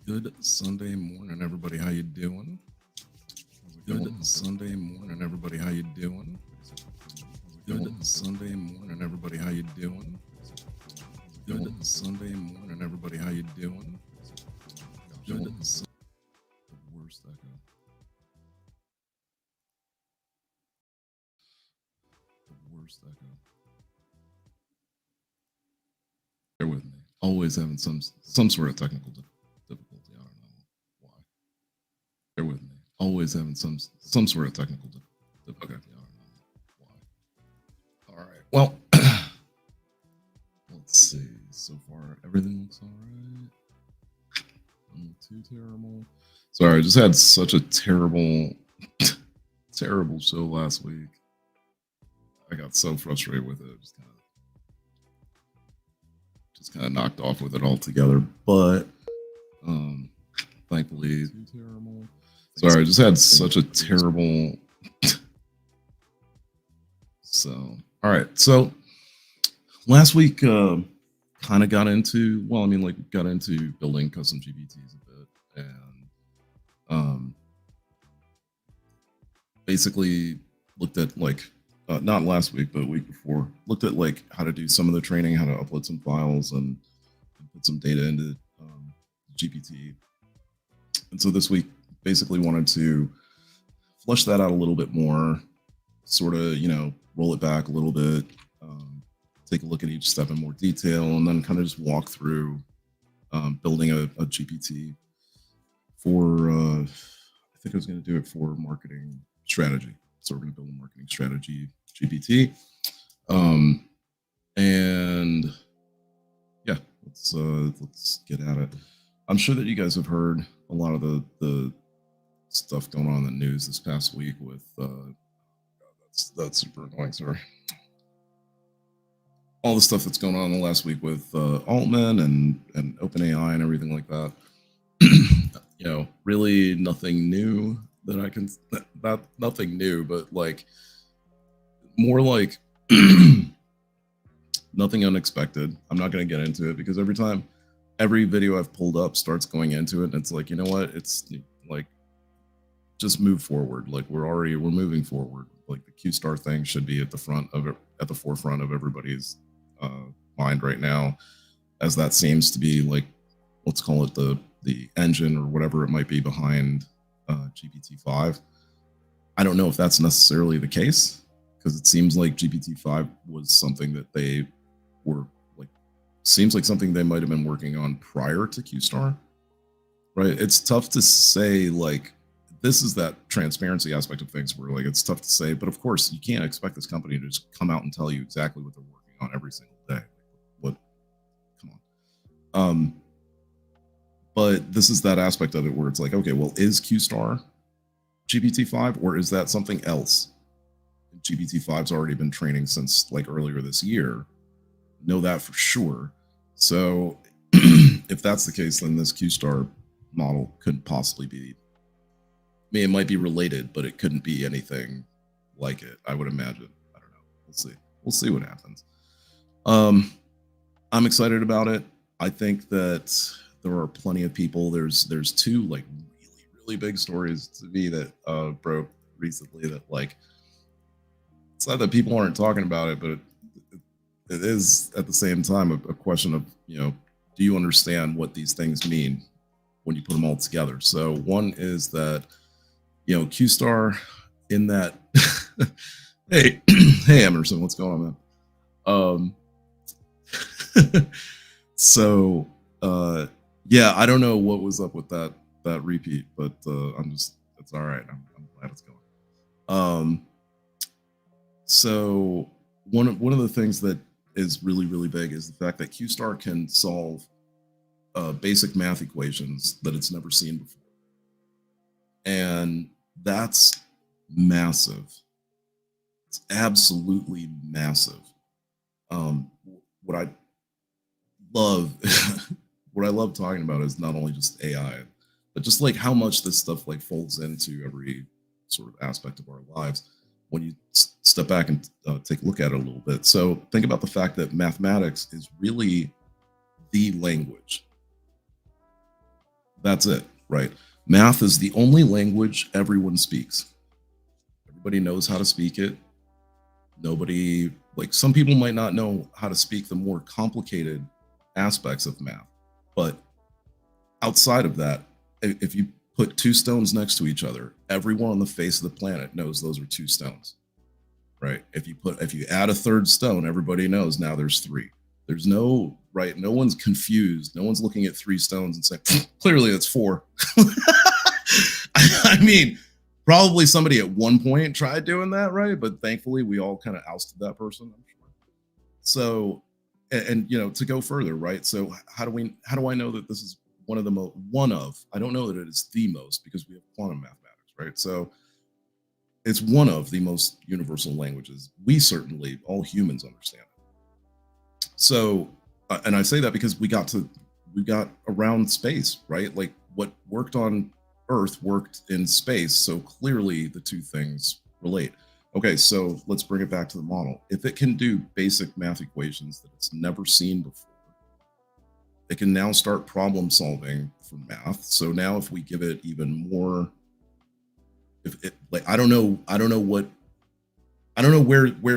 Good Sunday morning, everybody. How you doing? Good Sunday morning, everybody. How you doing? Good Sunday morning, everybody. How you doing? Good Sunday morning, everybody. How you doing? Good. The worst echo. The worst echo. Bear with me. Always having some sort of technical difficulty. I don't know why. Bear with me. Always having some sort of technical difficulty. I don't know why. All right. Well, let's see. So far, everything looks all right. Not too terrible. Sorry, I just had such a terrible show last week. I got so frustrated with it. Just kind of knocked off with it altogether. But thankfully, sorry, I just had such a terrible. So, all right. So last week, kind of got into building custom GPTs a bit, and basically looked at not last week, but a week before, looked at how to do some of the training, how to upload some files and put some data into GPT. And so this week, basically wanted to flush that out a little bit more, sort of, roll it back a little bit, take a look at each step in more detail, and then kind of just walk through building a GPT for, I think I was going to do it for marketing strategy. So we're going to build a marketing strategy GPT. And yeah, let's get at it. I'm sure that you guys have heard a lot of the stuff going on in the news this past week with that's super annoying. Sorry. All the stuff that's going on in the last week with Altman and OpenAI and everything like that. Really nothing new that I can, not nothing new, but more like nothing unexpected. I'm not going to get into it because every video I've pulled up starts going into it, and it's like, you know what? It's like, just move forward. We're moving forward. Like the Q-Star thing should be at the forefront of everybody's mind right now, as that seems to be let's call it the engine or whatever it might be behind GPT-5. I don't know if that's necessarily the case, because it seems like GPT-5 was something that they were seems like something they might have been working on prior to Q-Star, right? It's tough to say, this is that transparency aspect of things where it's tough to say, but of course you can't expect this company to just come out and tell you exactly what they're working on every single day. Come on. But this is that aspect of it where it's okay, well, is Q-Star GPT-5 or is that something else? GPT-5's already been training since earlier this year. Know that for sure. So if that's the case, then this Q-Star model couldn't possibly be, it might be related, but it couldn't be anything like it, I would imagine. I don't know. We'll see what happens. I'm excited about it. I think that there are plenty of people. There's two really, really big stories to me that broke recently that it's not that people aren't talking about it, but it is at the same time a question of, do you understand what these things mean when you put them all together? So one is that, Q-Star in that, hey Emerson, what's going on, man? So yeah, I don't know what was up with that repeat, but it's all right. I'm glad it's going. So one of the things that is really, really big is the fact that Q-Star can solve basic math equations that it's never seen before. And that's massive. It's absolutely massive. What I love talking about is not only just AI, but just how much this stuff folds into every sort of aspect of our lives when you step back and take a look at it a little bit. So think about the fact that mathematics is really the language That's it, right? Math is the only language everyone speaks. Everybody knows how to speak it. Nobody, like, some people might not know how to speak the more complicated aspects of math, but outside of that, if you put two stones next to each other, everyone on the face of the planet knows those are two stones, right? If you add a third stone, everybody knows now there's three. There's no, right, no one's confused. No one's looking at three stones and saying, clearly it's four. I mean, probably somebody at one point tried doing that, right? But thankfully we all kind of ousted that person, I'm sure. So, and you know, to go further, right? So how do I know that this is one of the I don't know that it is the most, because we have quantum mathematics, right? So it's one of the most universal languages. We certainly, all humans, understand it. So, and I say that because we got around space, right? Like what worked on Earth worked in space. So clearly the two things relate. Okay, so let's bring it back to the model. If it can do basic math equations that it's never seen before, it can now start problem solving for math. So now if we give it even more, if it, like, I don't know where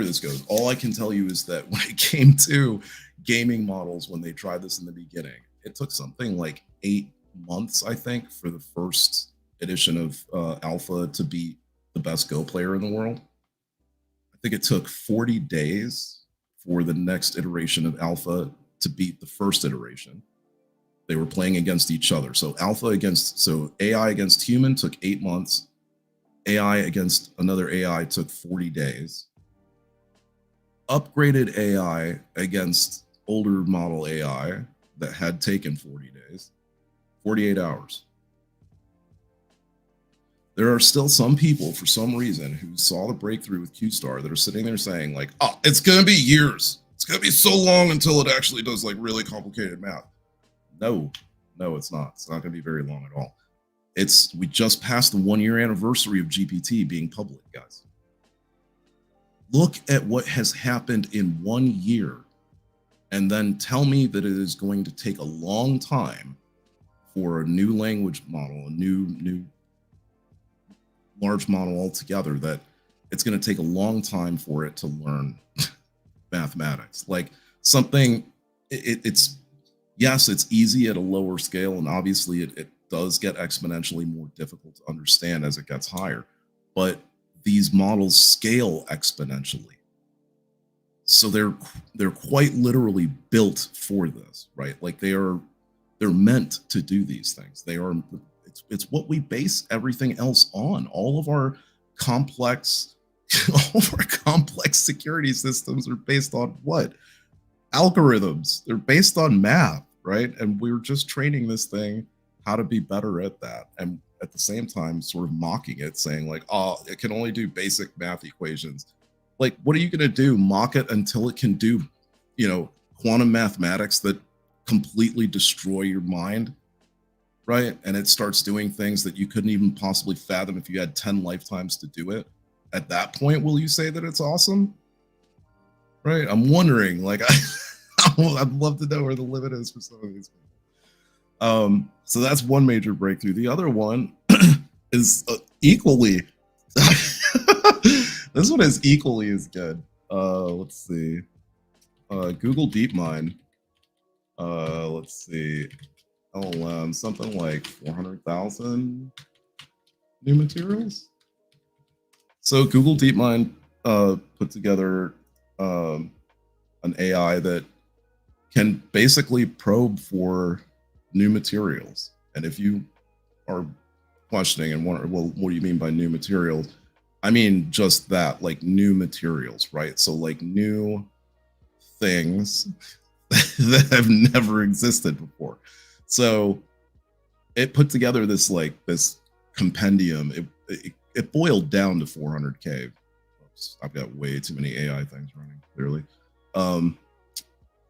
this goes. All I can tell you is that when it came to gaming models, when they tried this in the beginning, it took something like 8 months, I think, for the first edition of Alpha to beat the best Go player in the world. I think it took 40 days for the next iteration of Alpha to beat the first iteration. They were playing against each other. So AI against human took 8 months. AI against another AI took 40 days. Upgraded AI against older model AI that had taken 40 days, 48 hours. There are still some people, for some reason, who saw the breakthrough with QStar that are sitting there saying, like, oh, it's going to be years. It's going to be so long until it actually does like really complicated math. No, it's not. It's not going to be very long at all. We just passed the 1-year anniversary of GPT being public, guys. Look at what has happened in 1 year, and then tell me that it is going to take a long time for a new language model, a new large model altogether, that it's going to take a long time for it to learn mathematics. Like something, it's yes, it's easy at a lower scale, and obviously it does get exponentially more difficult to understand as it gets higher, but these models scale exponentially. So they're quite literally built for this, right? Like they're meant to do these things. It's what we base everything else on. All of our complex security systems are based on what? Algorithms. They're based on math, right? And we're just training this thing how to be better at that, and at the same time sort of mocking it, saying like, oh, it can only do basic math equations. Like, what are you going to do? Mock it until it can do, quantum mathematics that completely destroy your mind, right? And it starts doing things that you couldn't even possibly fathom if you had 10 lifetimes to do it. At that point, will you say that it's awesome? Right? I'm wondering, like, I'd love to know where the limit is for some of these people. So that's one major breakthrough. The other one is equally, this one is equally as good. Let's see. Google DeepMind. Let's see. Something like 400,000 new materials. So Google DeepMind put together an AI that can basically probe for new materials. And if you are questioning and wondering, well, what do you mean by new materials? I mean just that, like new materials, right? So like new things that have never existed before. So it put together this compendium. It boiled down to 400K. Oops, I've got way too many AI things running, clearly.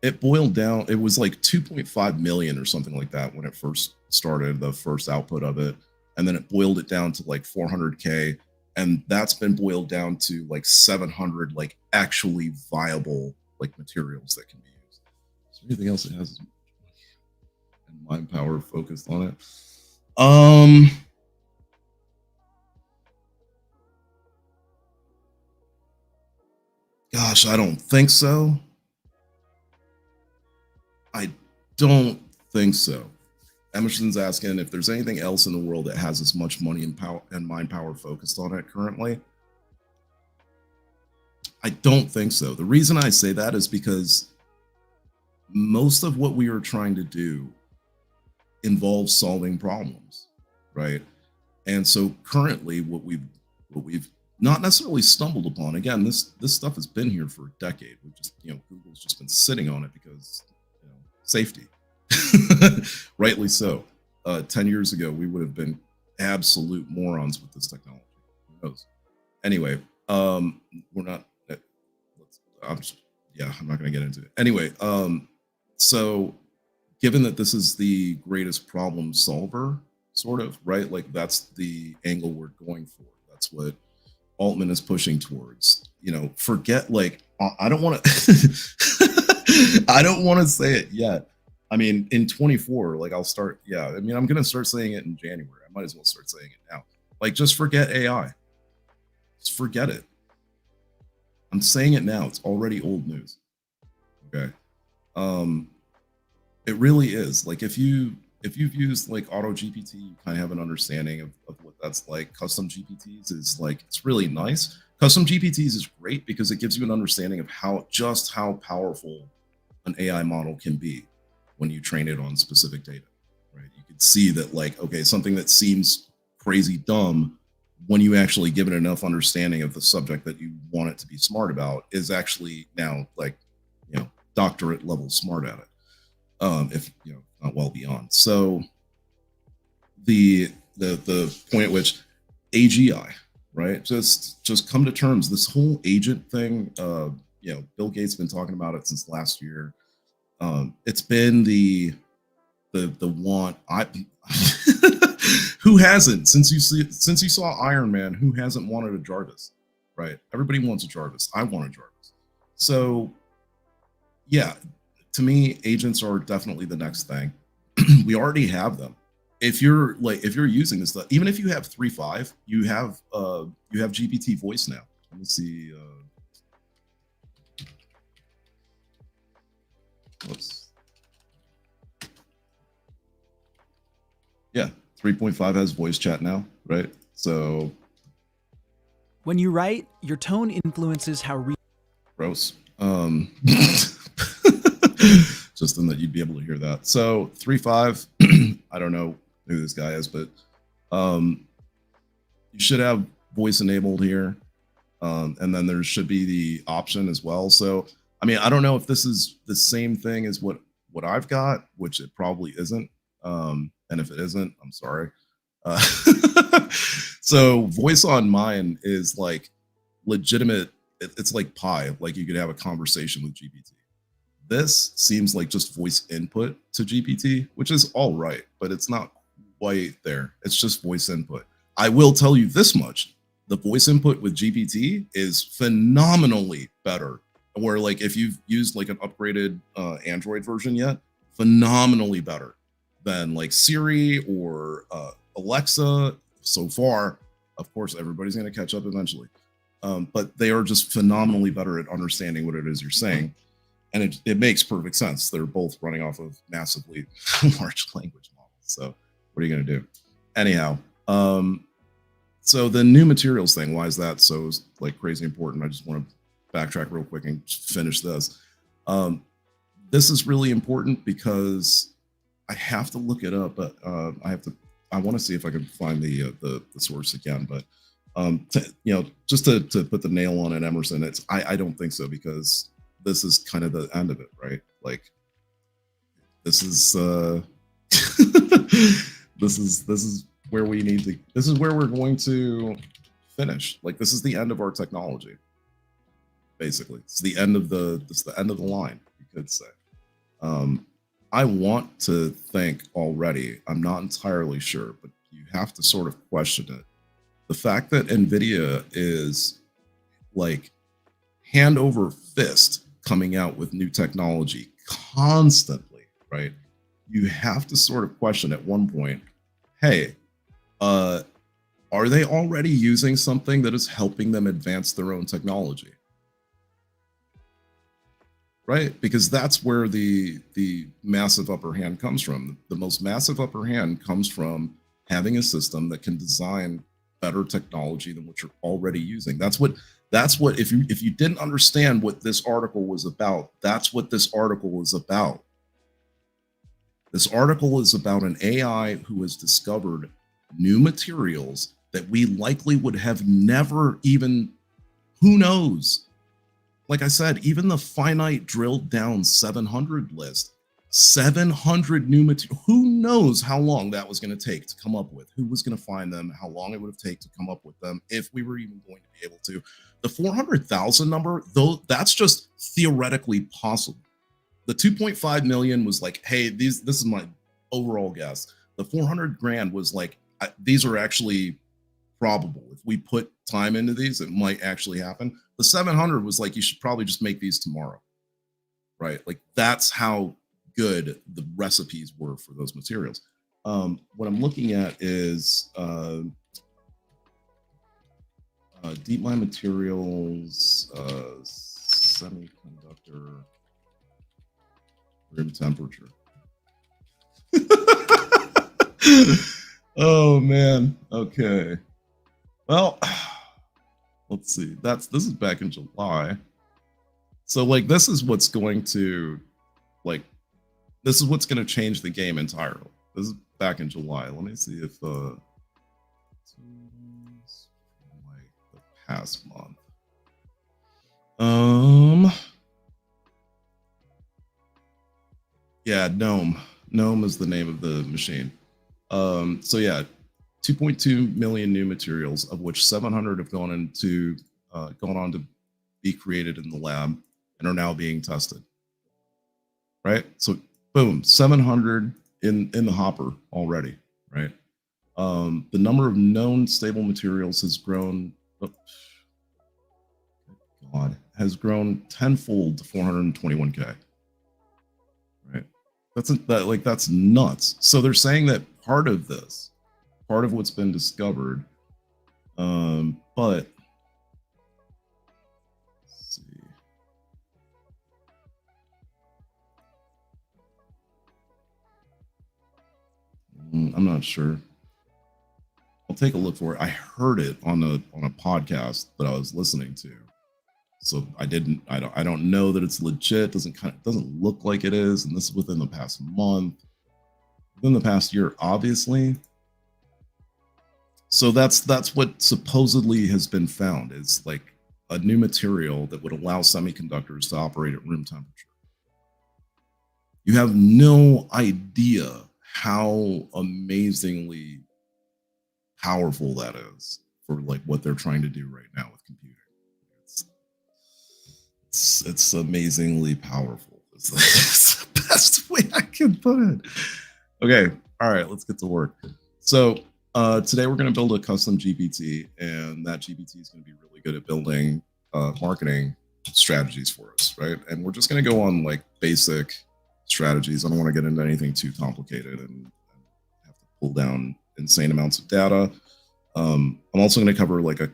It boiled down, it was like 2.5 million or something like that when it first started, the first output of it. And then it boiled it down to like 400K. And that's been boiled down to like 700, like actually viable like materials that can be used. Is there anything else that has mind power focused on it? Um, Gosh, I don't think so. I don't think so. Emerson's asking if there's anything else in the world that has as much money and power and mind power focused on it currently. I don't think so. The reason I say that is because most of what we are trying to do involves solving problems, right? And so currently what we've not necessarily stumbled upon, again, this stuff has been here for a decade. We've just, Google's just been sitting on it because, safety. Rightly so. 10 years ago, we would have been absolute morons with this technology. Who knows? Anyway, we're not. I'm just, yeah, I'm not going to get into it. Anyway, so given that this is the greatest problem solver, sort of, right? Like that's the angle we're going for. That's what Altman is pushing towards. Forget like I don't want to. I don't want to say it yet. I mean, in 24, like I'll start. Yeah, I mean, I'm gonna start saying it in January. I might as well start saying it now. Like, just forget AI. Just forget it. I'm saying it now. It's already old news. Okay. Um, it really is. Like if you've used like Auto GPT, you kind of have an understanding of what that's like. Custom GPTs is like it's really nice. Custom GPTs is great because it gives you an understanding of how powerful an AI model can be when you train it on specific data. Right? You can see that like okay, something that seems crazy dumb when you actually give it enough understanding of the subject that you want it to be smart about is actually now like doctorate level smart at it, if not well beyond. So the point at which AGI, right, just come to terms. This whole agent thing, Bill Gates has been talking about it since last year. It's been the want. I who hasn't since you saw Iron Man? Who hasn't wanted a Jarvis? Right? Everybody wants a Jarvis. I want a Jarvis. So yeah, to me, agents are definitely the next thing. We already have them. If you're using this stuff, even if you have 3.5, you have GPT voice now. Let me see. Whoops. Yeah, 3.5 has voice chat now, right? So when you write, your tone influences how gross. Just in that you'd be able to hear that. So 3.5, I don't know who this guy is, but you should have voice enabled here. And then there should be the option as well. So, I mean, I don't know if this is the same thing as what I've got, which it probably isn't. And if it isn't, I'm sorry. So voice on mine is like legitimate. It's like Pi, like you could have a conversation with GPT. This seems like just voice input to GPT, which is all right, but it's not quite there. It's just voice input. I will tell you this much. The voice input with GPT is phenomenally better. Where like if you've used like an upgraded Android version yet, phenomenally better than like Siri or Alexa so far. Of course, everybody's going to catch up eventually. But they are just phenomenally better at understanding what it is you're saying. And it makes perfect sense. They're both running off of massively large language models. So what are you going to do? Anyhow, so the new materials thing, why is that so like crazy important? I just want to backtrack real quick and finish this. This is really important because I have to look it up, but I want to see if I can find the source again. But just to put the nail on it, Emerson, I don't think so, because this is kind of the end of it, right? Like this is this is where we need to. This is where we're going to finish. Like this is the end of our technology. Basically, it's the end of the line, you could say. I want to think already. I'm not entirely sure, but you have to sort of question it. The fact that NVIDIA is like hand over fist coming out with new technology constantly, right? You have to sort of question at one point, hey, are they already using something that is helping them advance their own technology? Right? Because that's where the massive upper hand comes from. The most massive upper hand comes from having a system that can design better technology than what you're already using. That's what if you didn't understand what this article was about, that's what this article was about. This article is about an AI who has discovered new materials that we likely would have never even, who knows? Like I said, even the finite drilled down 700 list, 700 new material. Who knows how long that was going to take to come up with? Who was going to find them? How long it would have taken to come up with them if we were even going to be able to? The 400,000 number, though, that's just theoretically possible. The 2.5 million was like, hey, this is my overall guess. The 400 grand was like, these are actually probable. If we put time into these, it might actually happen. The 700 was like, you should probably just make these tomorrow, right? Like that's how good the recipes were for those materials. What I'm looking at is deep mine materials, semiconductor, room temperature. Oh man. Okay. Well, let's see. This is back in July. So like this is what's going to change the game entirely. This is back in July. Let me see if like the past month. Yeah, Gnome. Gnome is the name of the machine. So yeah, 2.2 million new materials, of which 700 have gone on to be created in the lab and are now being tested. Right? So boom, 700 in the hopper already, right? The number of known stable materials has grown has grown tenfold to 421K. Right? That's nuts. So they're saying that part of what's been discovered, but let's see. I'm not sure. I'll take a look for it. I heard it on a podcast that I was listening to. So I don't know that it's legit. Doesn't look like it is. And this is within the past month, within the past year, obviously. So that's what supposedly has been found, is like a new material that would allow semiconductors to operate at room temperature. You have no idea how amazingly powerful that is for like what they're trying to do right now with computing. It's amazingly powerful. It's the best way I can put it. Okay, all right, let's get to work. So today we're going to build a custom GPT, and that GPT is going to be really good at building marketing strategies for us, right? And we're just going to go on like basic strategies. I don't want to get into anything too complicated and have to pull down insane amounts of data. I'm also going to cover like a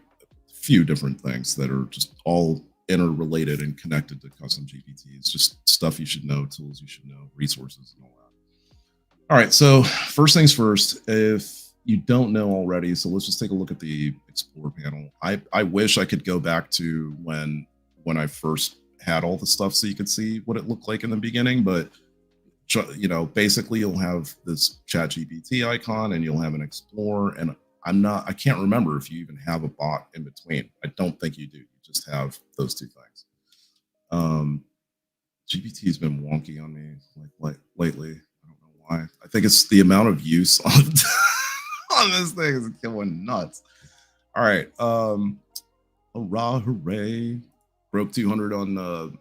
few different things that are just all interrelated and connected to custom GPTs, just stuff you should know, tools you should know, resources, and all that. All right, so first things first, if you don't know already, so let's just take a look at the Explore panel. I wish I could go back to when I first had all the stuff so you could see what it looked like in the beginning, but basically you'll have this ChatGPT icon and you'll have an Explore, and I can't remember if you even have a bot in between. I don't think you do. You just have those two things. GPT has been wonky on me like lately. I don't know why. I think it's the amount of use on on this thing is going nuts. All right. Hurrah, hooray. Broke 200 on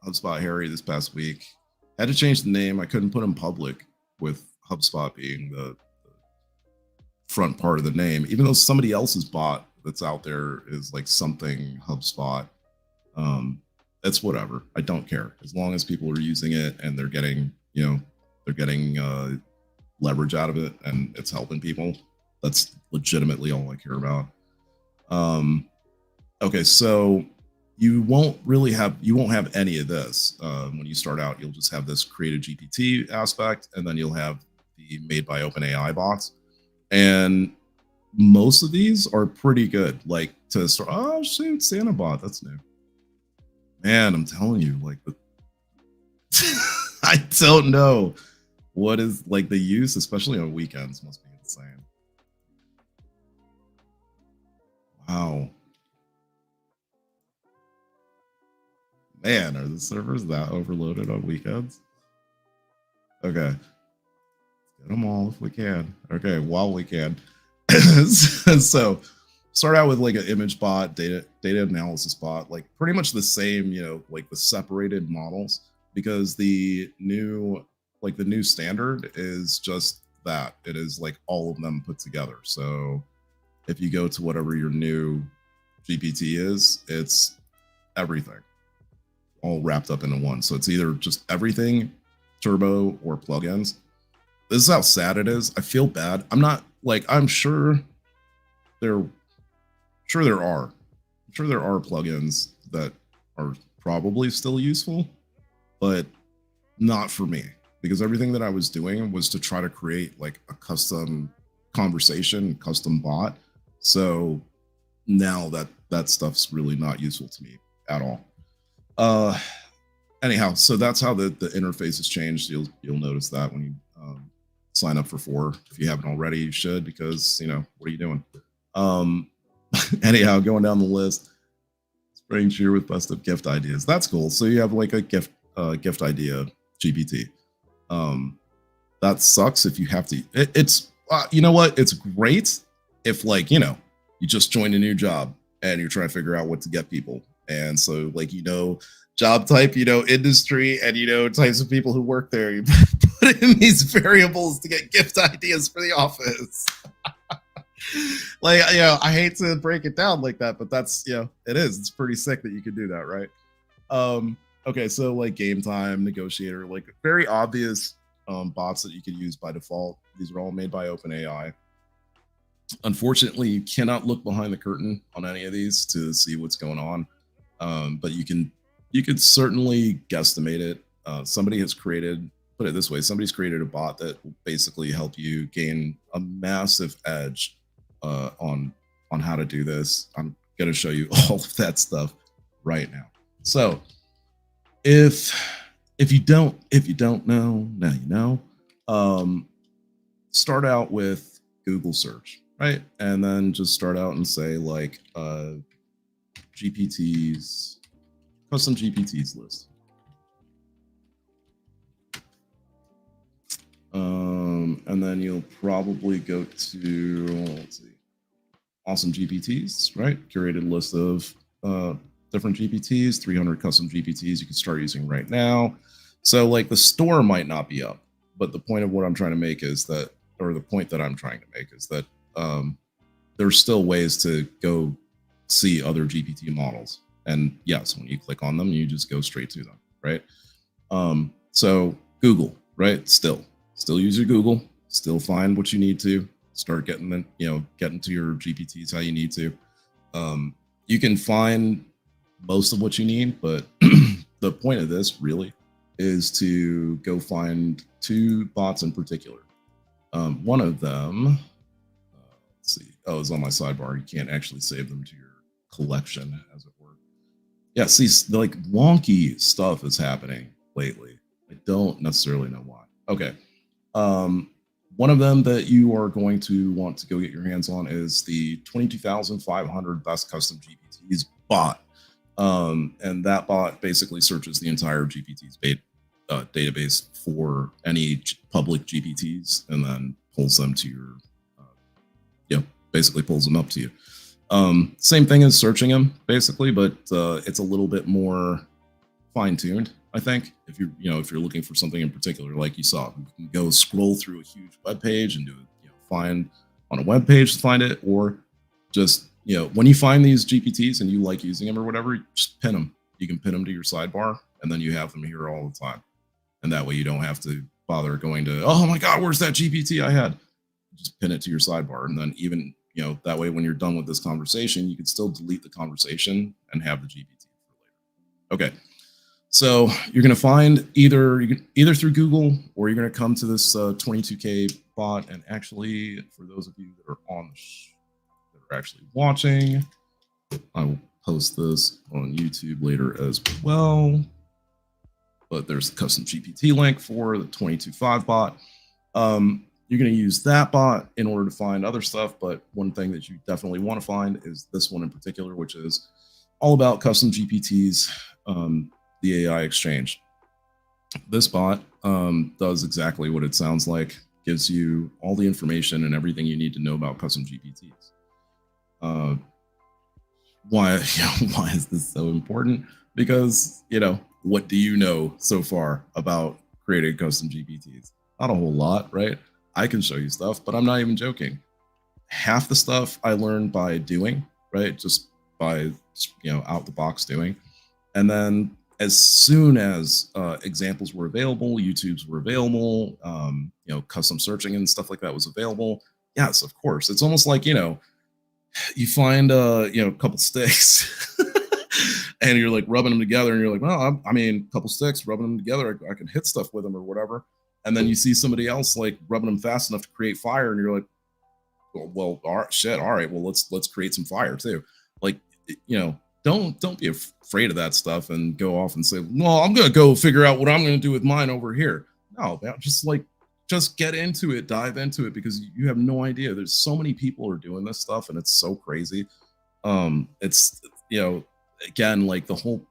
HubSpot Harry this past week. Had to change the name. I couldn't put him public with HubSpot being the front part of the name, even though somebody else's bot that's out there is like something HubSpot. That's whatever. I don't care as long as people are using it and they're getting leverage out of it and it's helping people. That's legitimately all I care about. Okay, so you won't have any of this when you start out. You'll just have this create a GPT aspect, and then you'll have the made by OpenAI bots. And most of these are pretty good. Like to start, oh shoot, Santa bot, that's new. Man, I'm telling you, like I don't know what is like the use, especially on weekends, must be insane. Wow. Man, are the servers that overloaded on weekends? Okay. Get them all if we can. Okay, while we can. So start out with like an image bot, data analysis bot, like pretty much the same, like the separated models, because the new standard is just that. It is like all of them put together. So if you go to whatever your new GPT is, it's everything all wrapped up into one. So it's either just everything, turbo, or plugins. This is how sad it is. I feel bad. I'm sure there are plugins that are probably still useful, but not for me, because everything that I was doing was to try to create like a custom conversation, custom bot. So now that stuff's really not useful to me at all. Anyhow, so that's how the interface has changed. You'll notice that when you sign up for 4. If you haven't already, you should, because what are you doing? Anyhow, going down the list, spring cheer with busted gift ideas. That's cool. So you have like a gift idea GPT. That sucks if you have to. It's you know what? It's great if you just joined a new job and you're trying to figure out what to get people, and so job type, industry, and types of people who work there. You put in these variables to get gift ideas for the office. I hate to break it down like that, but that's it is. It's pretty sick that you can do that, right? Okay, so like game time, negotiator, like very obvious bots that you could use by default. These are all made by OpenAI. Unfortunately, you cannot look behind the curtain on any of these to see what's going on, but you could certainly guesstimate it. Somebody's created a bot that will basically help you gain a massive edge on how to do this. I'm going to show you all of that stuff right now. So if you don't know, now you know. Start out with Google search, right? And then just start out and say like GPTs, custom GPTs list. And then you'll probably go to, let's see, awesome GPTs, right? Curated list of different GPTs, 300 custom GPTs you can start using right now. So like the store might not be up, but the point of what I'm trying to make is that, or the point that I'm trying to make is that there's still ways to go see other GPT models. And yes, when you click on them, you just go straight to them, right? So Google, right? Still use your Google, still find what you need to, start getting them, getting to your GPTs how you need to. You can find most of what you need, but the point of this really is to go find 2 bots in particular. One of them, let's see, it's on my sidebar. You can't actually save them to your collection, as it were. Yeah, see, like wonky stuff is happening lately. I don't necessarily know why. Okay. One of them that you are going to want to go get your hands on is the 22,500 best custom GPTs bot. And that bot basically searches the entire GPTs database for any public GPTs and then pulls them to your, basically pulls them up to you. Same thing as searching them basically, but it's a little bit more fine-tuned, I think. If you're looking for something in particular, like you saw, you can go scroll through a huge web page and do find on a web page to find it, or just when you find these GPTs and you like using them or whatever, just pin them. You can pin them to your sidebar, and then you have them here all the time. And that way you don't have to bother going to, oh my God, where's that GPT I had? Just pin it to your sidebar. And then even, that way, when you're done with this conversation, you can still delete the conversation and have the GPT for later. Okay. So you're going to find either through Google, or you're going to come to this 22K bot. And actually, for those of you that are that are actually watching, I will post this on YouTube later as well. But there's the custom GPT link for the 22.5 bot. You're going to use that bot in order to find other stuff. But one thing that you definitely want to find is this one in particular, which is all about custom GPTs, the AI exchange. This bot does exactly what it sounds like, gives you all the information and everything you need to know about custom GPTs. Why is this so important? Because, what do you know so far about creating custom GPTs? Not a whole lot, right? I can show you stuff, but I'm not even joking. Half the stuff I learned by doing, right? Just by, out the box doing. And then as soon as examples were available, YouTubes were available, custom searching and stuff like that was available. Yes, of course. It's almost like, you find a couple sticks and you're like rubbing them together and you're like, well, a couple sticks, rubbing them together, I can hit stuff with them or whatever. And then you see somebody else like rubbing them fast enough to create fire, and you're like, well, all right, well, let's create some fire too. Like, don't be afraid of that stuff and go off and say, well, I'm gonna go figure out what I'm gonna do with mine over here. No, just get into it, dive into it, because you have no idea. There's so many people are doing this stuff, and it's so crazy. It's again, like the whole,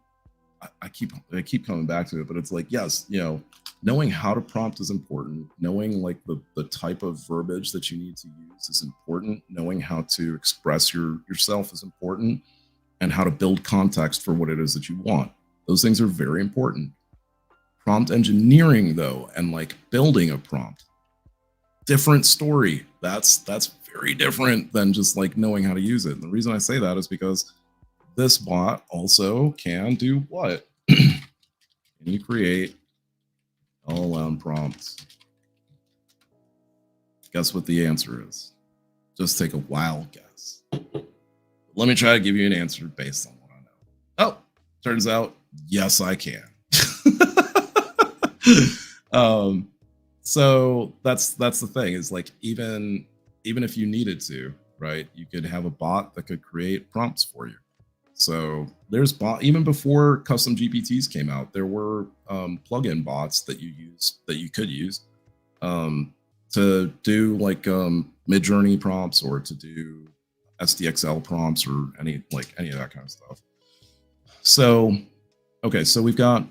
I keep coming back to it, but it's like, yes, knowing how to prompt is important. Knowing like the type of verbiage that you need to use is important. Knowing how to express yourself is important, and how to build context for what it is that you want. Those things are very important. Prompt engineering, though, and like building a prompt, different story. That's very different than just like knowing how to use it. And the reason I say that is because this bot also can do what? Can you create LLM prompts? Guess what the answer is? Just take a wild guess. Let me try to give you an answer based on what I know. Oh, turns out, yes, I can. So that's the thing, is like, even if you needed to, right, you could have a bot that could create prompts for you. So there's even before custom GPTs came out, there were plugin bots that you could use to do like Midjourney prompts, or to do SDXL prompts, or any of that kind of stuff. So okay, so we've got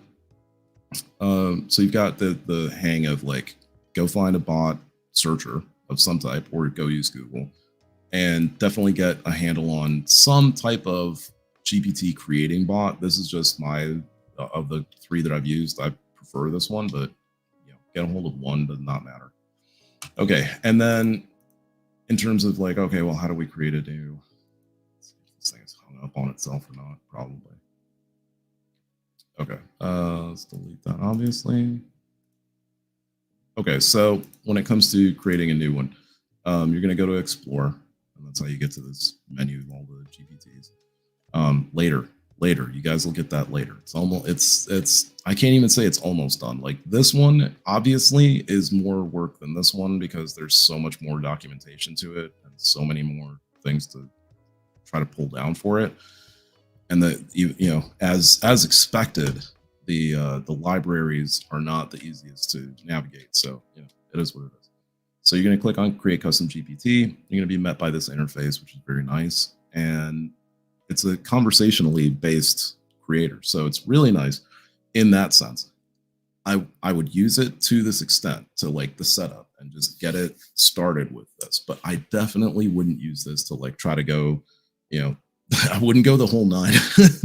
so you've got the hang of like, go find a bot searcher of some type, or go use Google, and definitely get a handle on some type of GPT creating bot. This is just of the three that I've used, I prefer this one, but get a hold of one, does not matter. Okay, and then in terms of like, okay, well, how do we create a new? Let's see if this thing is hung up on itself or not. Probably. Okay, let's delete that, obviously. Okay, so when it comes to creating a new one, you're going to go to Explore, and that's how you get to this menu of all the GPTs. Later, you guys will get that later. It's almost, I can't even say it's almost done. Like, this one obviously is more work than this one, because there's so much more documentation to it and so many more things to try to pull down for it. And as expected, the libraries are not the easiest to navigate. So it is what it is. So you're going to click on Create Custom GPT. You're going to be met by this interface, which is very nice. And it's a conversationally based creator. So it's really nice in that sense. I would use it to this extent, to like the setup, and just get it started with this. But I definitely wouldn't use this to like try to go, I wouldn't go the whole 9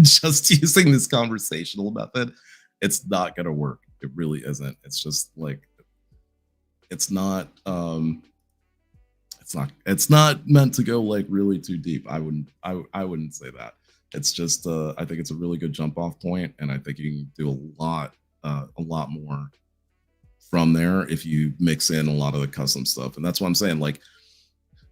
just using this conversational method. It's not going to work. It really isn't. It's just like, it's not meant to go like really too deep. I wouldn't say that. It's just I think it's a really good jump off point, and I think you can do a lot more from there if you mix in a lot of the custom stuff. And that's what I'm saying. Like,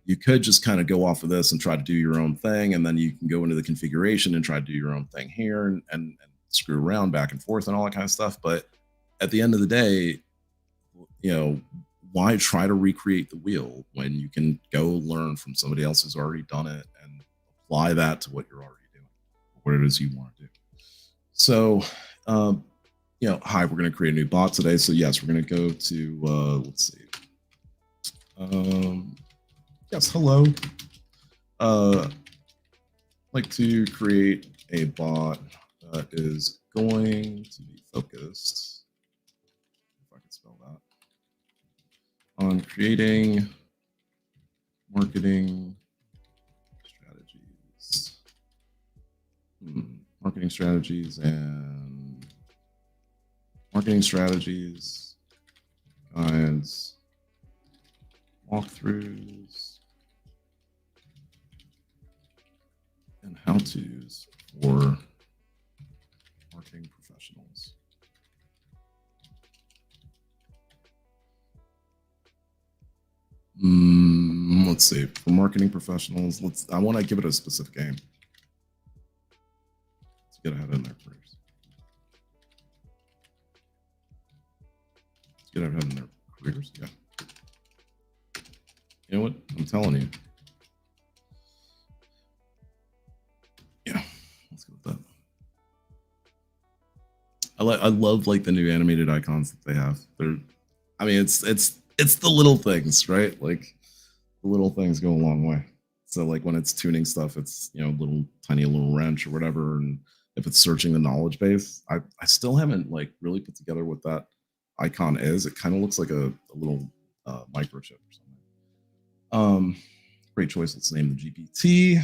you could just kind of go off of this and try to do your own thing, and then you can go into the configuration and try to do your own thing here, and screw around back and forth and all that kind of stuff. But at the end of the day, you know, why try to recreate the wheel when you can go learn from somebody else who's already done it and apply that to what you're already doing, what it is you want to do. So, you know, hi, we're going to create a new bot today. So yes, we're going to go to, let's see. Yes, hello. I'd like to create a bot that is going to be focused, if I can spell that, on creating marketing strategies. Marketing strategies and marketing strategies, guides, walkthroughs, and how-tos for marketing professionals. Let's see. For marketing professionals, I want to give it a specific aim. Let's get ahead in their careers. Let's get ahead in their careers. Yeah. You know what? I'm telling you. Yeah. Let's go with that. I love like the new animated icons that they have. I mean, it's the little things, right? Like the little things go a long way. So like when it's tuning stuff, it's, you know, little tiny little wrench or whatever. And if it's searching the knowledge base, I still haven't like really put together what that icon is. It kind of looks like a little microchip or something. Great choice. Let's name the GPT.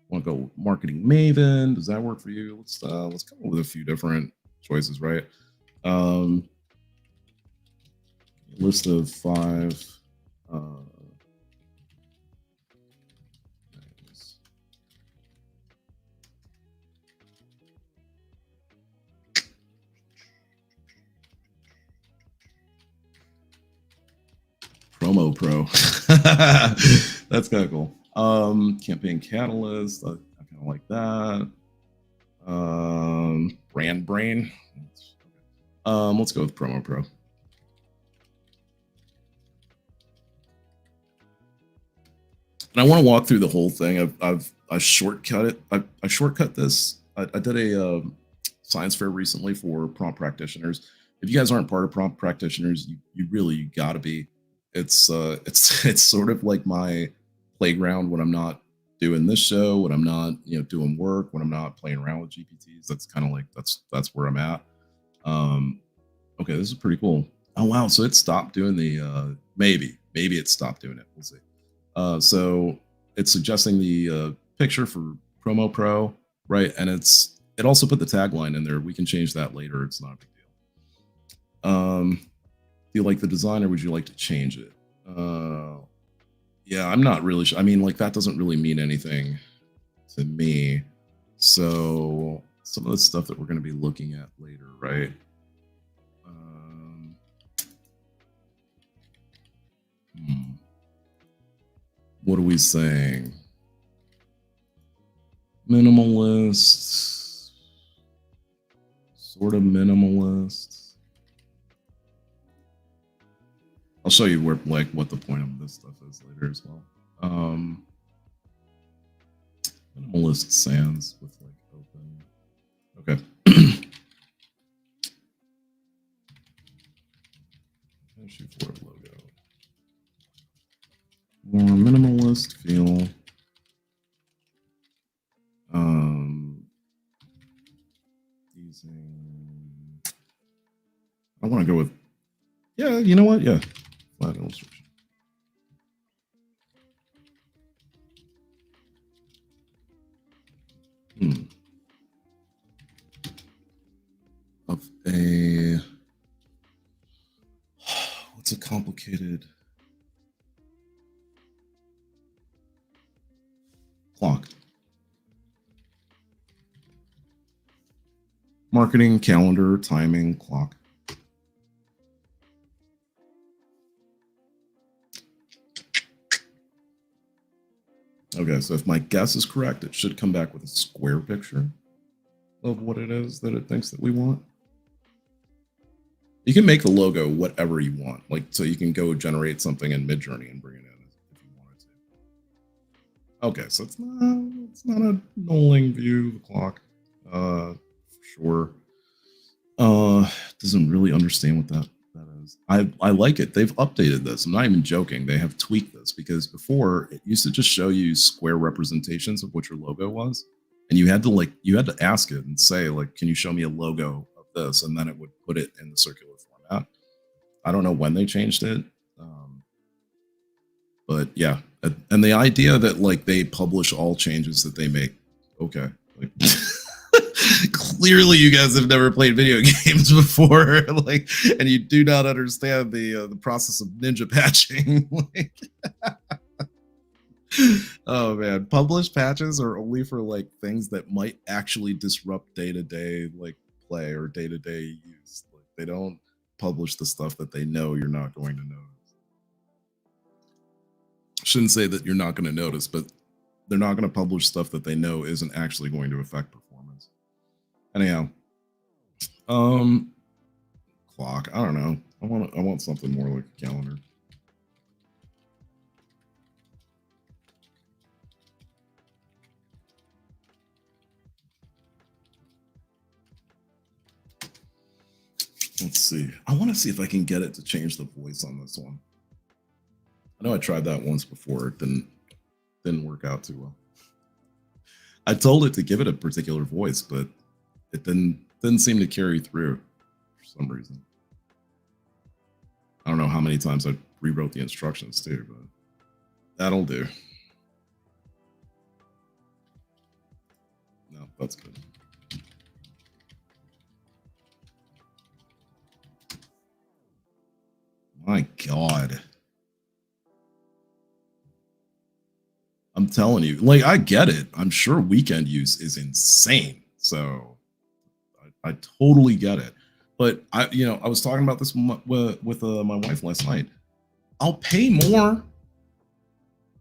Want to go marketing maven? Does that work for you? Let's come up with a few different choices, right? List of 5 names. Promo Pro. That's kind of cool. Campaign Catalyst. I kind of like that. Brand Brain. Let's go with Promo Pro. And I want to walk through the whole thing. I shortcut it. I shortcut this. I did a science fair recently for prompt practitioners. If you guys aren't part of prompt practitioners, you gotta be. It's sort of like my playground when I'm not doing this show, when I'm not, you know, doing work, when I'm not playing around with GPTs. That's kind of like that's where I'm at. Okay, this is pretty cool. Oh wow, so it stopped doing the maybe it stopped doing it. We'll see. So it's suggesting the picture for Promo Pro, right? And it also put the tagline in there. We can change that later. It's not a big deal. Do you like the design, or would you like to change it? Yeah, I'm not really sure. I mean, like that doesn't really mean anything to me. So some of the stuff that we're going to be looking at later, right? What are we saying? Minimalist, sort of minimalist. I'll show you where, like, what the point of this stuff is later as well. Minimalist sans with like open. Okay. Shoot for a logo. More minimalist feel. Using. I want to go with. Yeah, you know what? Yeah, flat illustration. Of a. What's a complicated clock? Marketing, calendar, timing, clock. Okay, so if my guess is correct, it should come back with a square picture of what it is that it thinks that we want. You can make the logo whatever you want. Like, so you can go generate something in Midjourney and bring it in if you wanted to. Okay, so it's not a nulling view of the clock. For sure. Doesn't really understand what that is. I like it. They've updated this. I'm not even joking. They have tweaked this because before it used to just show you square representations of what your logo was. And you had to ask it and say, like, can you show me a logo of this? And then it would put it in the circular format. I don't know when they changed it. But yeah. And the idea that like they publish all changes that they make. Okay. Like, clearly you guys have never played video games before, like, and you do not understand the process of ninja patching. Like, oh man, published patches are only for like things that might actually disrupt day-to-day like play or day-to-day use. Like, they don't publish the stuff that they know you're not going to notice. Shouldn't say that you're not going to notice, but they're not going to publish stuff that they know isn't actually going to affect performance. Anyhow, clock. I don't know. I want something more like a calendar. Let's see. I want to see if I can get it to change the voice on this one. I know I tried that once before. It didn't work out too well. I told it to give it a particular voice, but it didn't seem to carry through for some reason. I don't know how many times I rewrote the instructions too, but that'll do. No, that's good. My God. I'm telling you, like, I get it. I'm sure weekend use is insane. So I totally get it. But I was talking about this with my wife last night. I'll pay more.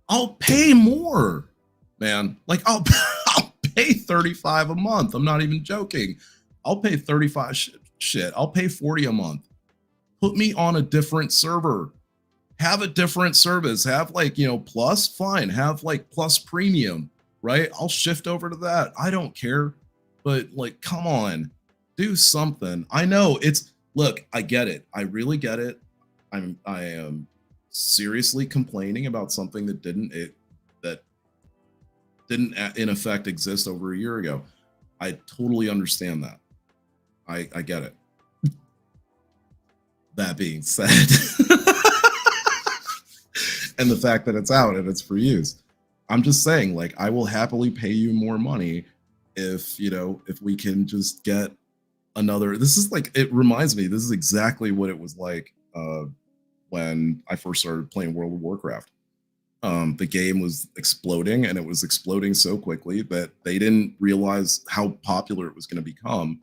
I'll pay more, man. Like, I'll pay 35 a month. I'm not even joking. I'll pay 35 shit. I'll pay 40 a month. Put me on a different server. Have a different service. Have like, plus, fine. Have like plus premium, right? I'll shift over to that. I don't care. But like, come on, do something. I know look, I get it. I really get it. I am seriously complaining about something that didn't in effect exist over a year ago. I totally understand that. I get it. That being said, and the fact that it's out and it's for use, I'm just saying, like, I will happily pay you more money if we can just get another. This is like, it reminds me, this is exactly what it was like when I first started playing World of Warcraft. The game was exploding, and it was exploding so quickly that they didn't realize how popular it was going to become,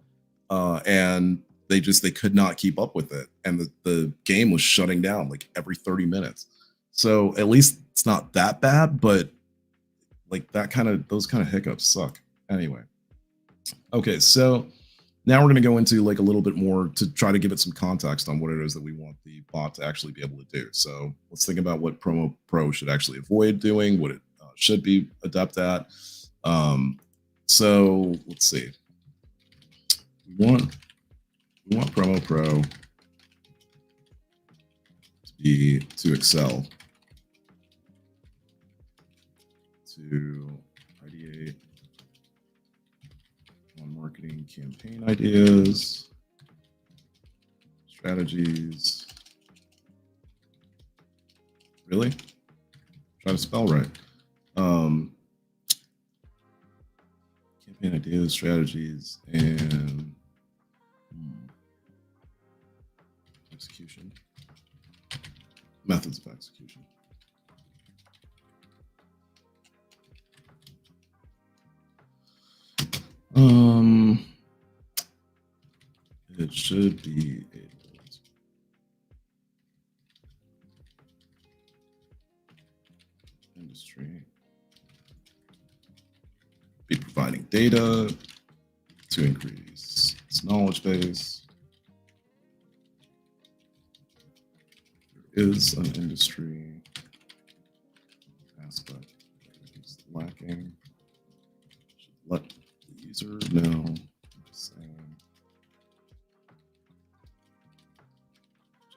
and they could not keep up with it, and the game was shutting down like every 30 minutes. So at least it's not that bad, but like those kind of hiccups suck. Anyway, okay, so now we're going to go into like a little bit more to try to give it some context on what it is that we want the bot to actually be able to do. So let's think about what Promo Pro should actually avoid doing, what it should be adept at. So let's see. We want Promo Pro to excel, to ideate on marketing campaign ideas, strategies. Really? Try to spell right. Campaign ideas, strategies, and execution. Methods of execution. It should be able to industry data to increase its knowledge base. There is an industry aspect that is lacking. Should let the user know the same.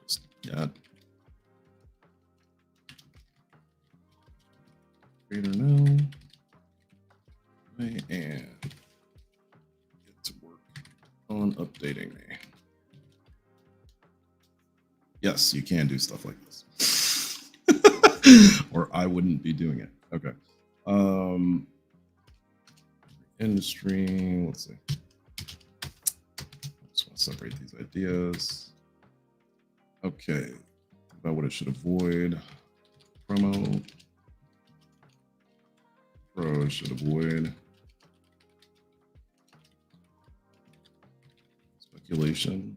Just yet. Creator know. And get to work on updating me. Yes, you can do stuff like this. Or I wouldn't be doing it. Okay. Industry, let's see. I just want to separate these ideas. Okay. About what it should avoid. Promo. Pro should avoid. Speculation.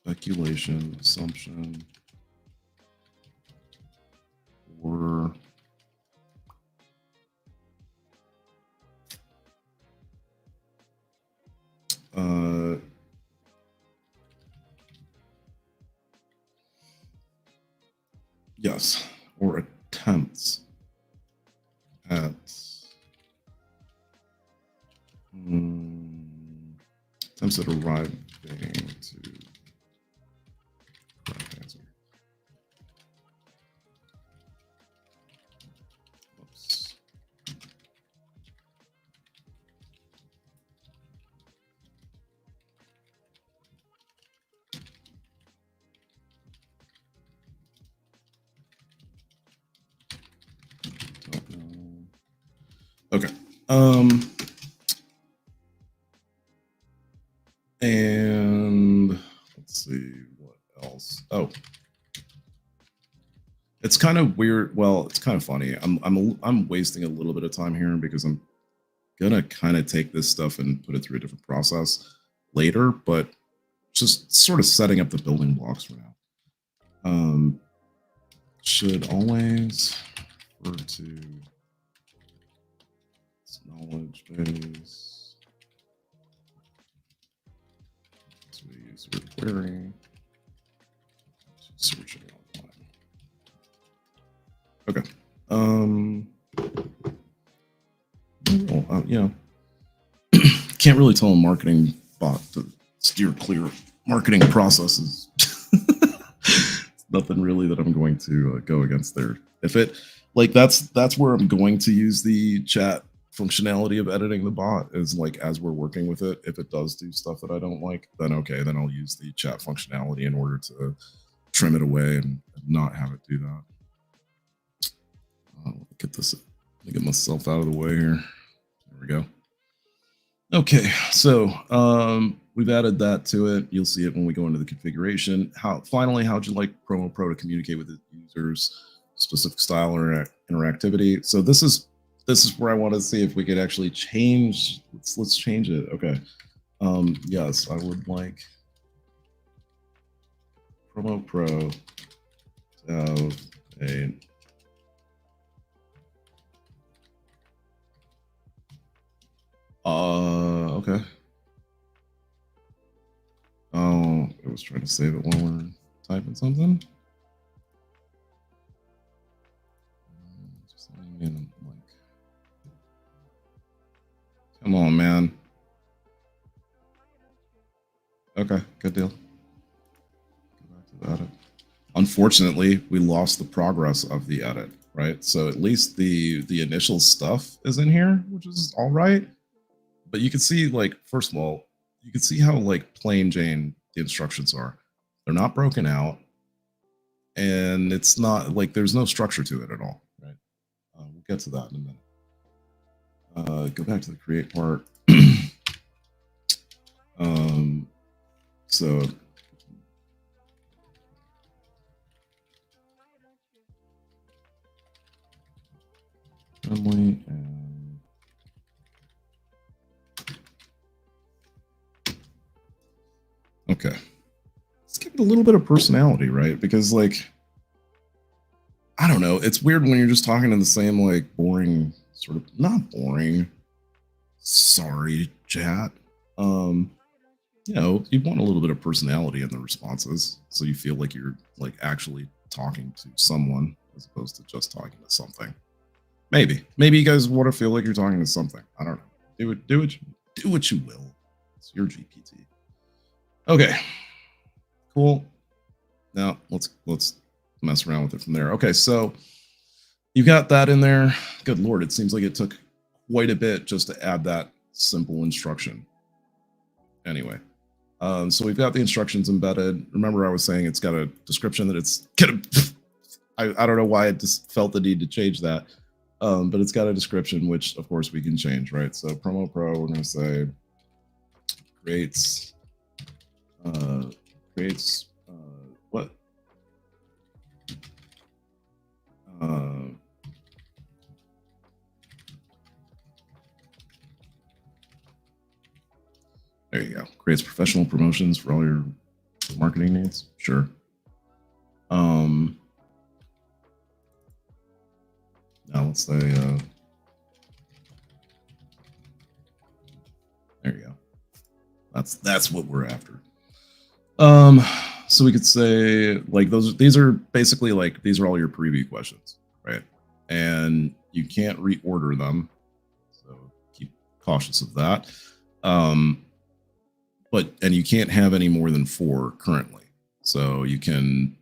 Speculation, assumption, or yes, or attempts at arriving to correct answer. Oops. Okay. And let's see what else. Oh, it's kind of weird. Well, it's kind of funny. I'm wasting a little bit of time here because I'm gonna kind of take this stuff and put it through a different process later, but just sort of setting up the building blocks for now. Should always refer to its knowledge base to a user query to searching online. Okay. You know, can't really tell a marketing bot to steer clear of marketing processes. Nothing really that I'm going to go against there. If it like that's where I'm going to use the chat functionality of editing the bot is like as we're working with it. If it does do stuff that I don't like, then okay, then I'll use the chat functionality in order to trim it away and not have it do that. Get this, get myself out of the way here. There we go. Okay, so we've added that to it. You'll see it when we go into the configuration. Finally, how'd you like Promo Pro to communicate with the users, specific style or interactivity? So this is where I want to see if we could actually change. Let's change it. Okay. Yes, I would like Promo Pro to have a okay. Oh, it was trying to save it while we're typing something. Just come on, man. Okay, good deal. Go back to the edit. Unfortunately, we lost the progress of the edit, right? So at least the initial stuff is in here, which is all right. But you can see, like, first of all, you can see how like plain Jane the instructions are. They're not broken out, and it's not like there's no structure to it at all, right? We'll get to that in a minute. Go back to the create part. So friendly and okay. Let's give it a little bit of personality, right? Because like I don't know. It's weird when you're just talking in the same like boring sort of not boring. Sorry, chat. You know, you want a little bit of personality in the responses, so you feel like you're like actually talking to someone as opposed to just talking to something. Maybe you guys want to feel like you're talking to something. I don't know. Do what you will. It's your GPT. Okay, cool. Now let's mess around with it from there. Okay, so you got that in there. Good Lord, it seems like it took quite a bit just to add that simple instruction. Anyway, so we've got the instructions embedded. Remember, I was saying it's got a description that it's gonna. I don't know why I just felt the need to change that, but it's got a description, which of course we can change, right? So promo pro, we're gonna say creates what? There you go. Creates professional promotions for all your marketing needs. Sure. Now let's say there you go. That's what we're after. So we could say like these are basically like these are all your preview questions, right? And you can't reorder them, so keep cautious of that. And you can't have any more than 4 currently. So you can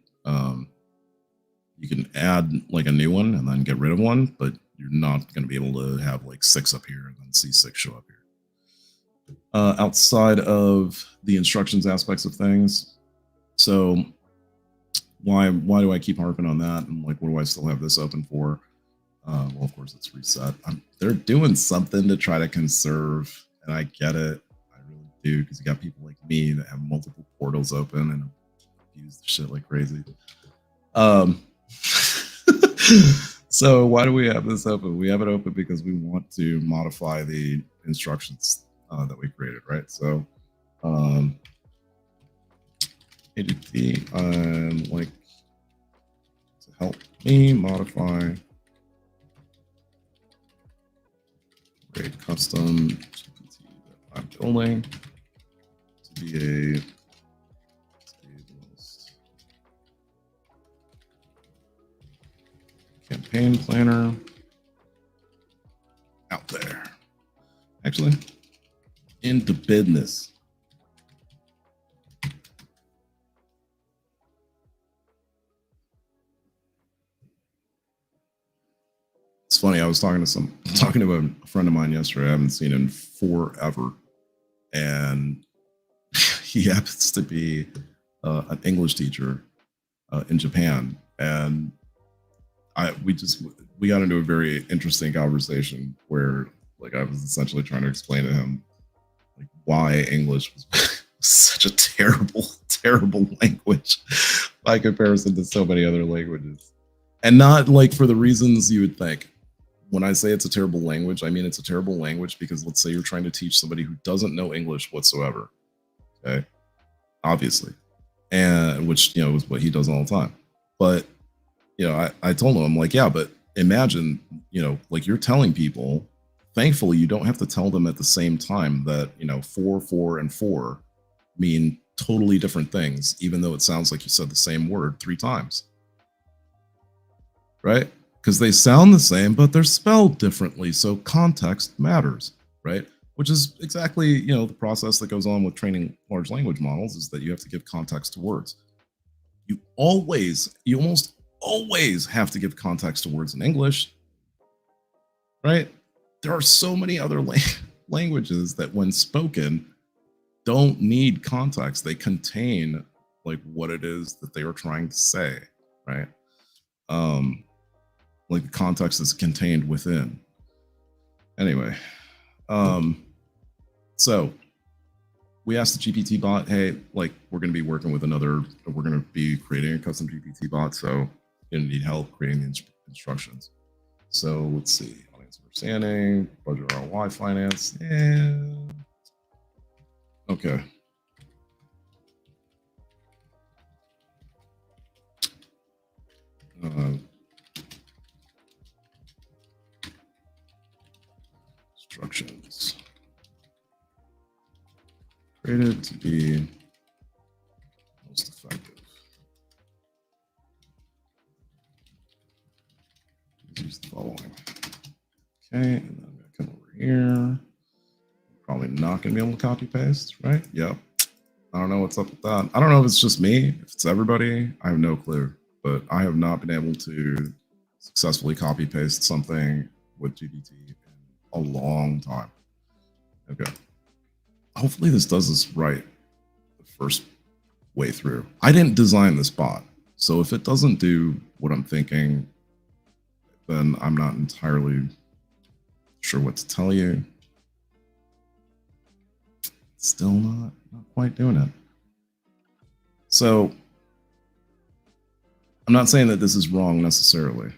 add like a new one and then get rid of one, but you're not going to be able to have like 6 up here and then see 6 show up here. Outside of the instructions aspects of things. So why do I keep harping on that? And like, what do I still have this open for? Well, of course, it's reset. They're doing something to try to conserve, and I get it. I really do, because you got people like me that have multiple portals open and use the shit like crazy. So why do we have this open? We have it open because we want to modify the instructions that we created, right? So GPT, I'd like to help me modify a custom GPT that I'm building to be a campaign planner out there. Actually, into business. It's funny. I was talking to a friend of mine yesterday. I haven't seen him forever, and he happens to be an English teacher in Japan, and we got into a very interesting conversation where like I was essentially trying to explain to him like why English was such a terrible language by comparison to so many other languages, and not like for the reasons you would think. When I say it's a terrible language, I mean it's a terrible language because let's say you're trying to teach somebody who doesn't know English whatsoever, okay, obviously, and which is what he does all the time. But I told him, I'm like, yeah, but imagine, like you're telling people, thankfully, you don't have to tell them at the same time that, 4, 4, and 4 mean totally different things, even though it sounds like you said the same word 3 times. Right? Because they sound the same, but they're spelled differently. So context matters, right? Which is exactly, the process that goes on with training large language models is that you have to give context to words. You almost always have to give context to words in English, right? There are so many other languages that when spoken don't need context. They contain like what it is that they are trying to say, right? Like the context is contained within. Anyway, so we asked the GPT bot, hey, like we're going to be working with we're going to be creating a custom GPT bot, so you need help creating the instructions. So let's see, audience understanding, budget ROI, finance, and okay. rated to be most effective. Use the following. Okay, and then I'm gonna come over here. Probably not gonna be able to copy paste, right? Yep. I don't know what's up with that. I don't know if it's just me, if it's everybody. I have no clue, but I have not been able to successfully copy paste something with GPT in a long time. Okay. Hopefully this does this right the first way through. I didn't design this bot, so if it doesn't do what I'm thinking, then I'm not entirely sure what to tell you. Still not quite doing it. So I'm not saying that this is wrong necessarily.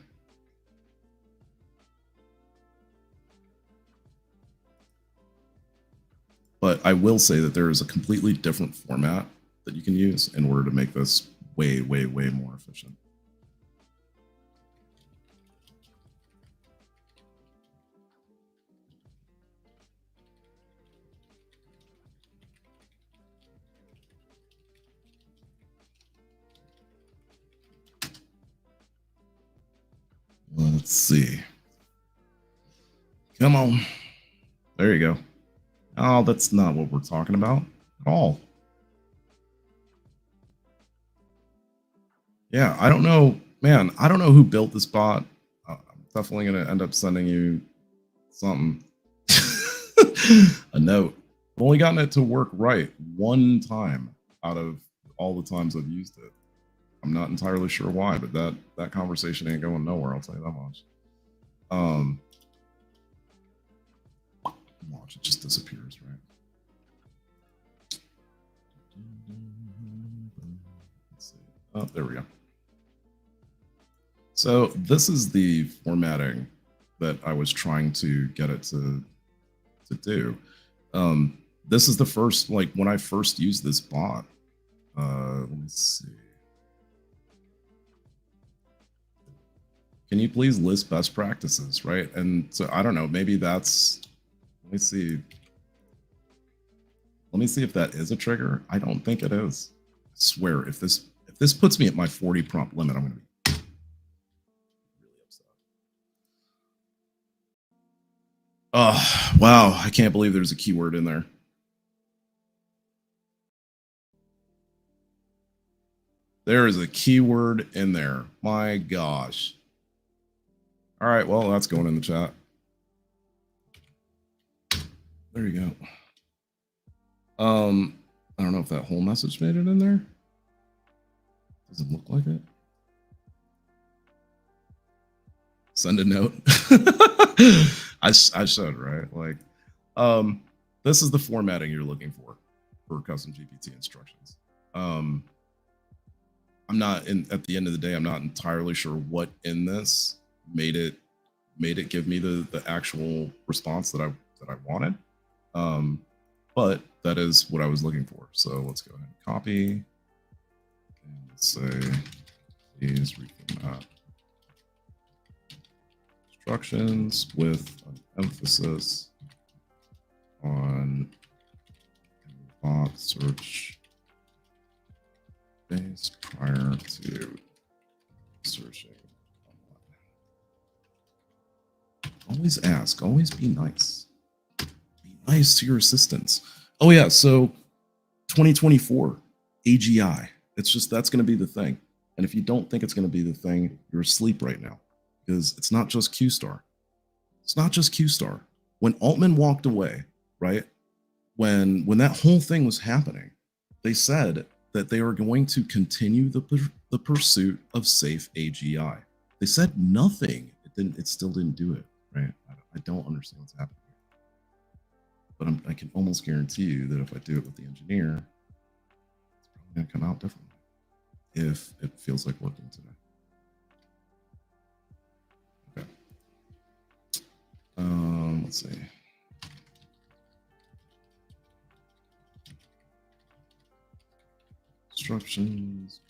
But I will say that there is a completely different format that you can use in order to make this way, way, way more efficient. Let's see. Come on. There you go. Oh, that's not what we're talking about at all. Yeah, I don't know, man. I don't know who built this bot. I'm definitely going to end up sending you something. A note. I've only gotten it to work right one time out of all the times I've used it. I'm not entirely sure why, but that conversation ain't going nowhere. I'll tell you that much. Watch, it just disappears, right? Let's see. Oh, there we go. So this is the formatting that I was trying to get it to do. This is the first, like when I first used this bot. Let me see. Can you please list best practices, right? And so I don't know, maybe that's, let me see. Let me see if that is a trigger. I don't think it is. I swear, if this puts me at my 40 prompt limit, I'm gonna be really upset. Oh, wow, I can't believe there's a keyword in there. There is a keyword in there. My gosh. All right, well, that's going in the chat. There you go. I don't know if that whole message made it in there. Does it look like it? Send a note. I should, right? Like, this is the formatting you're looking for custom GPT instructions. I'm not at the end of the day, I'm not entirely sure what in this made it give me the actual response that I wanted. But that is what I was looking for. So let's go ahead and copy and say, please reformat instructions with an emphasis on bot search based prior to searching online. Always ask, always be nice. Be nice to your assistants. Oh yeah, so 2024 AGI. It's just, that's going to be the thing. And if you don't think it's going to be the thing, you're asleep right now, because it's not just Q-Star. It's not just Q-Star. When Altman walked away, right? When that whole thing was happening, they said that they were going to continue the pursuit of safe AGI. They said nothing. It still didn't do it, right? I don't understand what's happening here. But I can almost guarantee you that if I do it with the engineer, it's probably going to come out differently if it feels like working today. Okay. Let's see. Instructions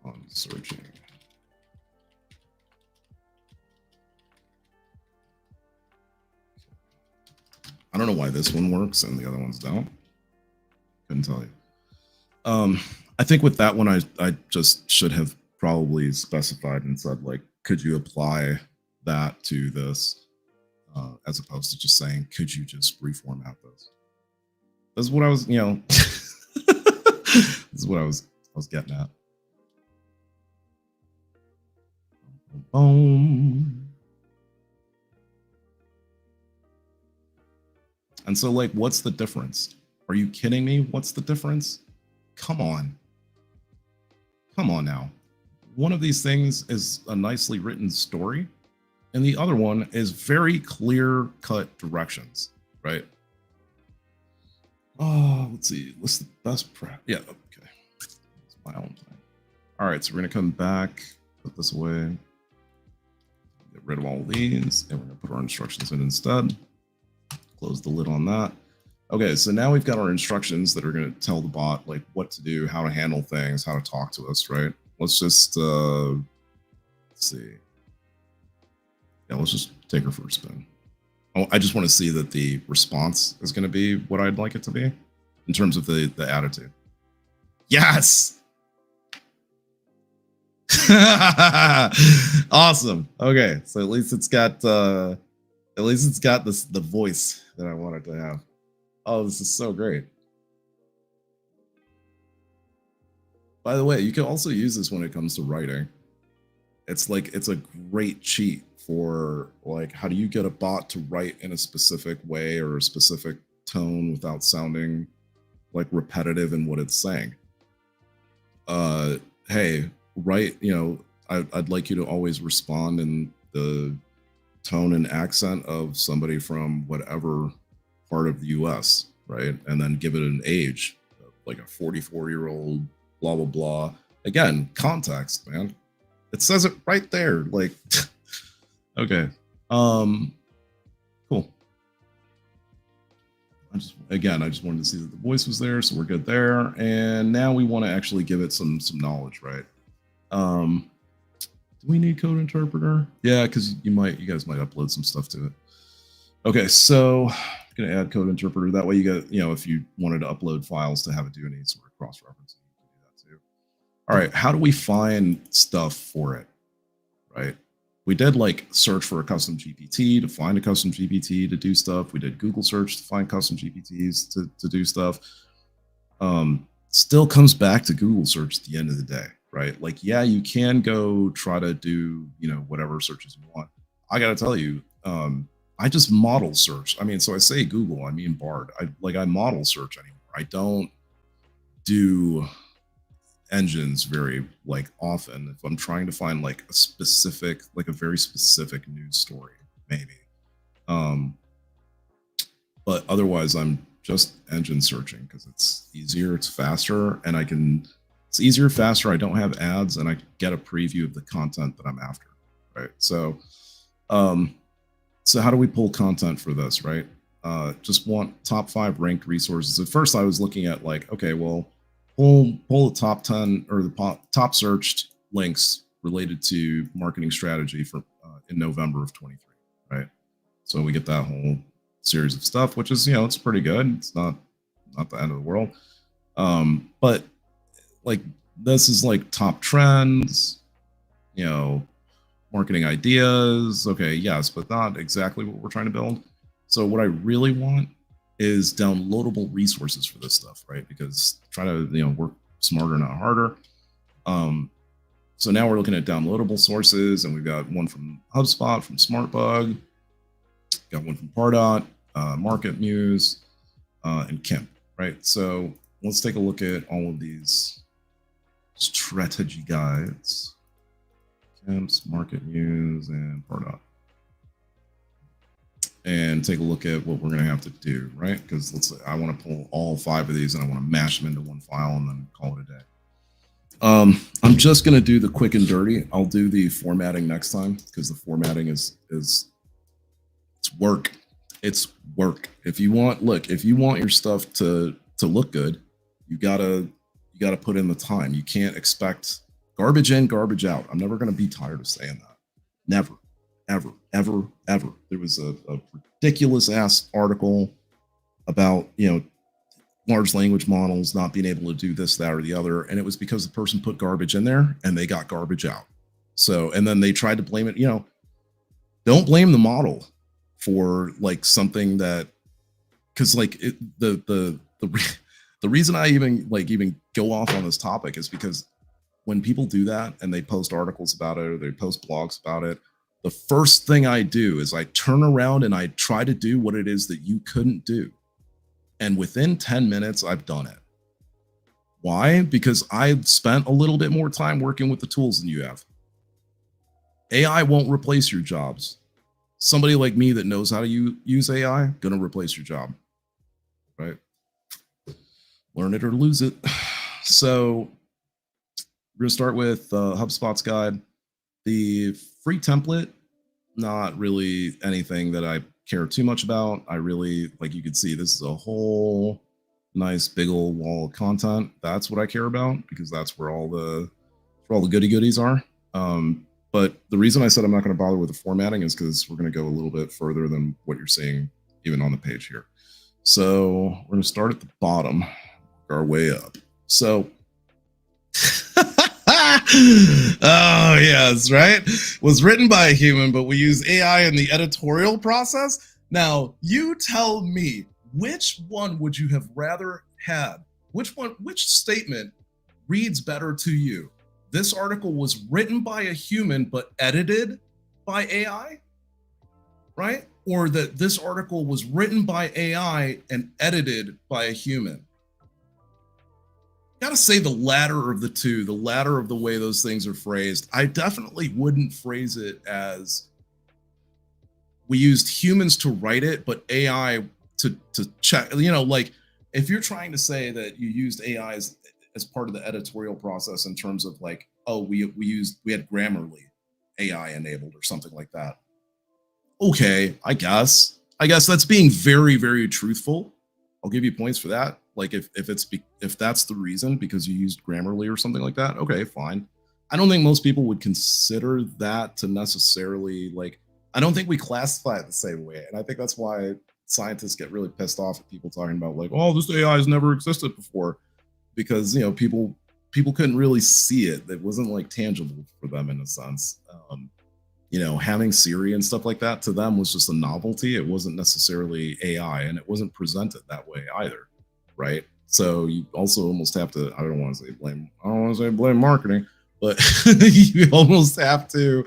on searching. I don't know why this one works and the other ones don't. Couldn't tell you. I think with that one, I just should have probably specified and said, like, could you apply that to this, as opposed to just saying, could you just reformat this? This is what I was, this is what I was getting at. Boom. And so, like, what's the difference? Are you kidding me? What's the difference? Come on. Come on now. One of these things is a nicely written story, and the other one is very clear-cut directions, right? Oh, let's see. What's the best prep? Yeah, okay. It's my own time. All right, so we're going to come back, put this away, get rid of all of these, and we're going to put our instructions in instead. Close the lid on that. Okay, so now we've got our instructions that are going to tell the bot like what to do, how to handle things, how to talk to us, right? Let's just let's see. Yeah, let's just take her for a spin. Oh, I just want to see that the response is going to be what I'd like it to be in terms of the attitude. Yes. Awesome. Okay, so at least it's got the voice that I wanted to have. Oh, this is so great. By the way, you can also use this when it comes to writing. It's a great cheat for like, how do you get a bot to write in a specific way or a specific tone without sounding like repetitive in what it's saying? Hey, write, I'd like you to always respond in the tone and accent of somebody from whatever part of the US, right? And then give it an age, like a 44-year-old, blah, blah, blah. Again, context, man. It says it right there. Like, okay. Cool. I just wanted to see that the voice was there, so we're good there. And now we want to actually give it some knowledge, right? Do we need code interpreter? Yeah, because you guys might upload some stuff to it. Okay, so I'm gonna add code interpreter. That way you get, if you wanted to upload files to have it do any sort of cross-referencing, you can do that too. All right, how do we find stuff for it, right? We did like search for a custom GPT to find a custom GPT to do stuff. We did Google search to find custom GPTs to do stuff. Still comes back to Google search at the end of the day, right? Like, yeah, you can go try to do, whatever searches you want. I got to tell you, I just model search. I mean, so I say Google, I mean Bard. I model search anymore. I don't do engines very often. If I'm trying to find like a specific, like a very specific news story, maybe. But otherwise I'm just engine searching because it's easier, it's faster, and it's easier, faster. I don't have ads, and I get a preview of the content that I'm after, right? So, so how do we pull content for this, right? Just want top 5 ranked resources. At first I was looking at like, okay, well, pull the top 10 or the top searched links related to marketing strategy for in November of 23, right? So we get that whole series of stuff, which is, it's pretty good. It's not the end of the world. But like, this is like top trends, marketing ideas. Okay, yes, but not exactly what we're trying to build. So what I really want is downloadable resources for this stuff, right? Because try to, work smarter, not harder. So now we're looking at downloadable sources, and we've got one from HubSpot, from SmartBug, got one from Pardot, Market Muse, and Kim, right? So let's take a look at all of these strategy guides. Kim's, Market Muse, and Pardot. And take a look at what we're going to have to do, right? Because let's say I want to pull all 5 of these and I want to mash them into one file and then call it a day. I'm just going to do the quick and dirty. I'll do the formatting next time because the formatting is it's work. It's work. If you want your stuff to look good, you gotta put in the time. You can't expect garbage in, garbage out. I'm never going to be tired of saying that. Never. Ever. There was a ridiculous ass article about, large language models not being able to do this, that, or the other. And it was because the person put garbage in there and they got garbage out. So, and then they tried to blame it, don't blame the model for like something that, because like the reason I even go off on this topic is because when people do that and they post articles about it or they post blogs about it, the first thing I do is I turn around and I try to do what it is that you couldn't do. And within 10 minutes, I've done it. Why? Because I've spent a little bit more time working with the tools than you have. AI won't replace your jobs. Somebody like me that knows how to use AI, gonna replace your job, right? Learn it or lose it. So we're gonna start with HubSpot's guide. The free template, not really anything that I care too much about. I really, like you can see, this is a whole nice big old wall of content. That's what I care about because that's where all the goody goodies are. But the reason I said I'm not going to bother with the formatting is because we're going to go a little bit further than what you're seeing even on the page here. So we're going to start at the bottom, work our way up. So oh yes, right? Was written by a human, but we use AI in the editorial process. Now you tell me, which one would you have rather had? Which statement reads better to you? This article was written by a human but edited by AI, right? Or that this article was written by AI and edited by a human? Gotta say the latter of the two, the latter of the way those things are phrased. I definitely wouldn't phrase it as we used humans to write it, but AI to check, like if you're trying to say that you used AI as part of the editorial process in terms of like, oh, we had Grammarly AI enabled or something like that. Okay, I guess that's being very, very truthful. I'll give you points for that. Like if that's the reason because you used Grammarly or something like that, okay, fine. I don't think most people would consider that to necessarily like, I don't think we classify it the same way. And I think that's why scientists get really pissed off at people talking about like, oh, this AI has never existed before, because people couldn't really see it. It wasn't like tangible for them in a sense. Having Siri and stuff like that to them was just a novelty. It wasn't necessarily AI, and it wasn't presented that way either, right? So you also almost have to, I don't want to say blame marketing, but you almost have to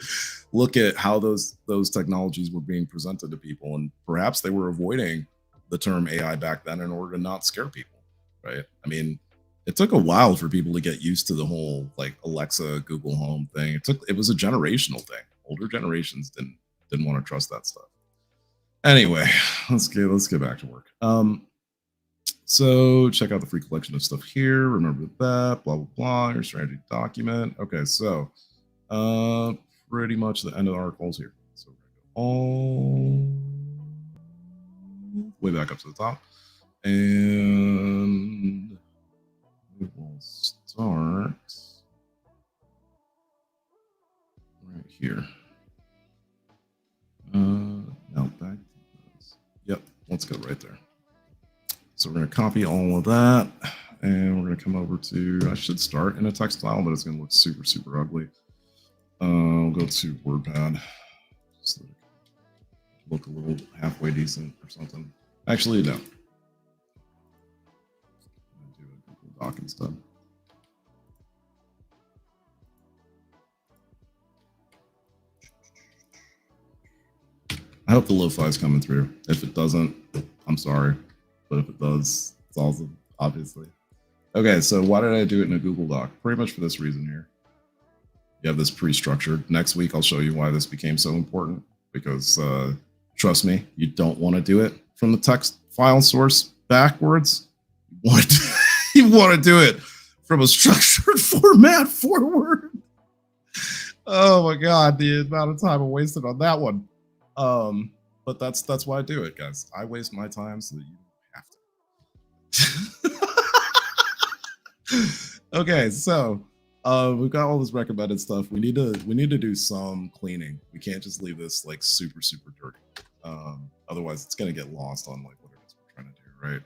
look at how those technologies were being presented to people, and perhaps they were avoiding the term AI back then in order to not scare people, right? I mean, it took a while for people to get used to the whole like Alexa, Google Home thing. It was a generational thing. Older generations didn't want to trust that stuff. Anyway, let's get back to work. So check out the free collection of stuff here. Remember that, blah, blah, blah, your strategy document. Okay, so pretty much the end of the articles here. So we're gonna go all way back up to the top. And we will start right here. Now back to this. Yep, let's go right there. So we're going to copy all of that, and we're going to come over to, I should start in a text file, but it's going to look super, super ugly. We'll go to WordPad, just so it can look a little halfway decent or something. Actually, no. I'm going to do a Google Doc instead. I hope the lo-fi is coming through. If it doesn't, I'm sorry. But if it does, it's awesome, obviously. Okay, so why did I do it in a Google Doc? Pretty much for this reason here. You have this pre-structured. Next week, I'll show you why this became so important, because trust me, you don't want to do it from the text file source backwards. You want to do it from a structured format forward. Oh my God, the amount of time I wasted on that one. But that's why I do it, guys. I waste my time so that you don't have to. Okay, so we've got all this recommended stuff. We need to do some cleaning. We can't just leave this like super, super dirty. Otherwise it's gonna get lost on like what it is we're trying to do, right?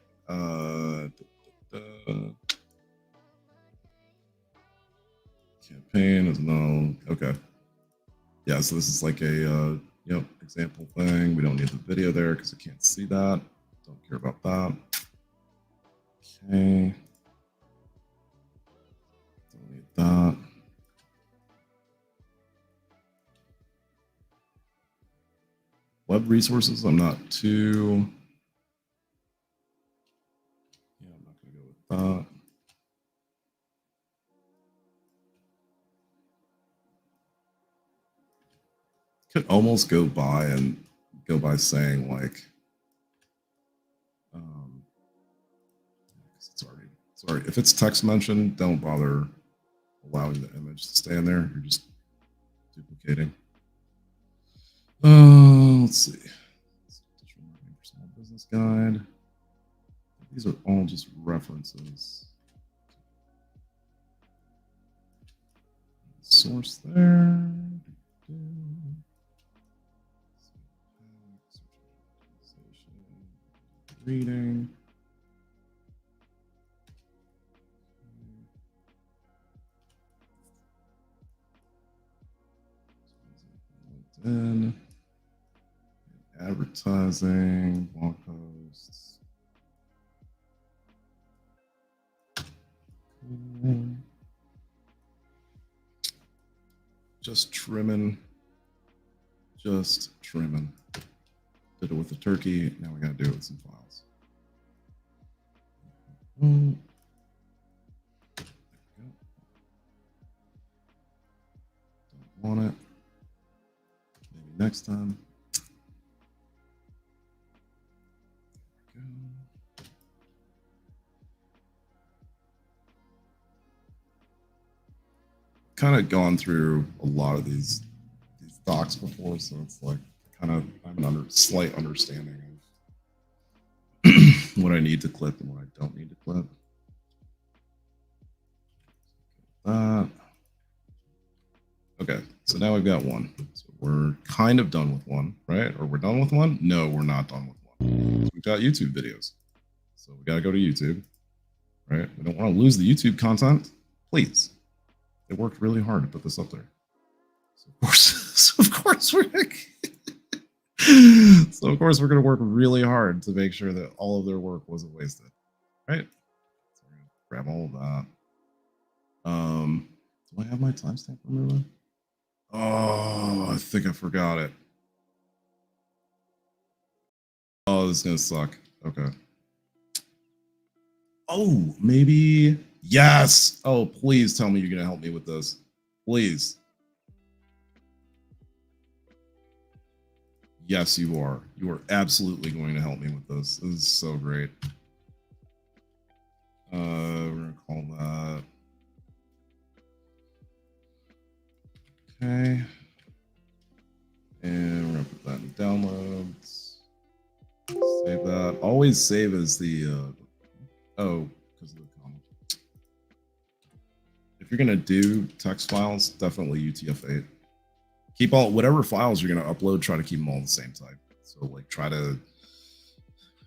Campaign is no. Okay. Yeah, so this is like a example thing. We don't need the video there because I can't see that. Don't care about that. Okay. Don't need that. Web resources, I'm not too. Yeah, I'm not going to go with that. Could almost go by saying like, sorry, if it's text mentioned, don't bother allowing the image to stay in there. You're just duplicating. Let's see. Digital marketing for small business guide. These are all just references. Source there. Reading. LinkedIn. Advertising, blog posts. Just trimming. Did it with the turkey. Now we got to do it with some files. There we go. Don't want it. Maybe next time. There we go. Kind of gone through a lot of these docs before, so it's like kind of I have a slight understanding of what I need to clip and what I don't need to clip. Okay, so now we've got one. So we're kind of done with one, right? Or we're done with one? No, we're not done with one. So we've got YouTube videos. So we got to go to YouTube, right? We don't want to lose the YouTube content. Please. It worked really hard to put this up there. So of course we're going to work really hard to make sure that all of their work wasn't wasted, right? So we're going to grab all of that. Do I have my timestamp remover? Oh, I think I forgot it. Oh, this is going to suck. Okay. Oh, maybe. Yes. Oh, please tell me you're going to help me with this. Please. Yes, you are. You are absolutely going to help me with this. This is so great. We're going to call that. Okay. And we're going to put that in downloads. Save that. Always save as the, because of the comment. If you're going to do text files, definitely UTF-8. Keep all, whatever files you're going to upload, try to keep them all the same type. So like try to,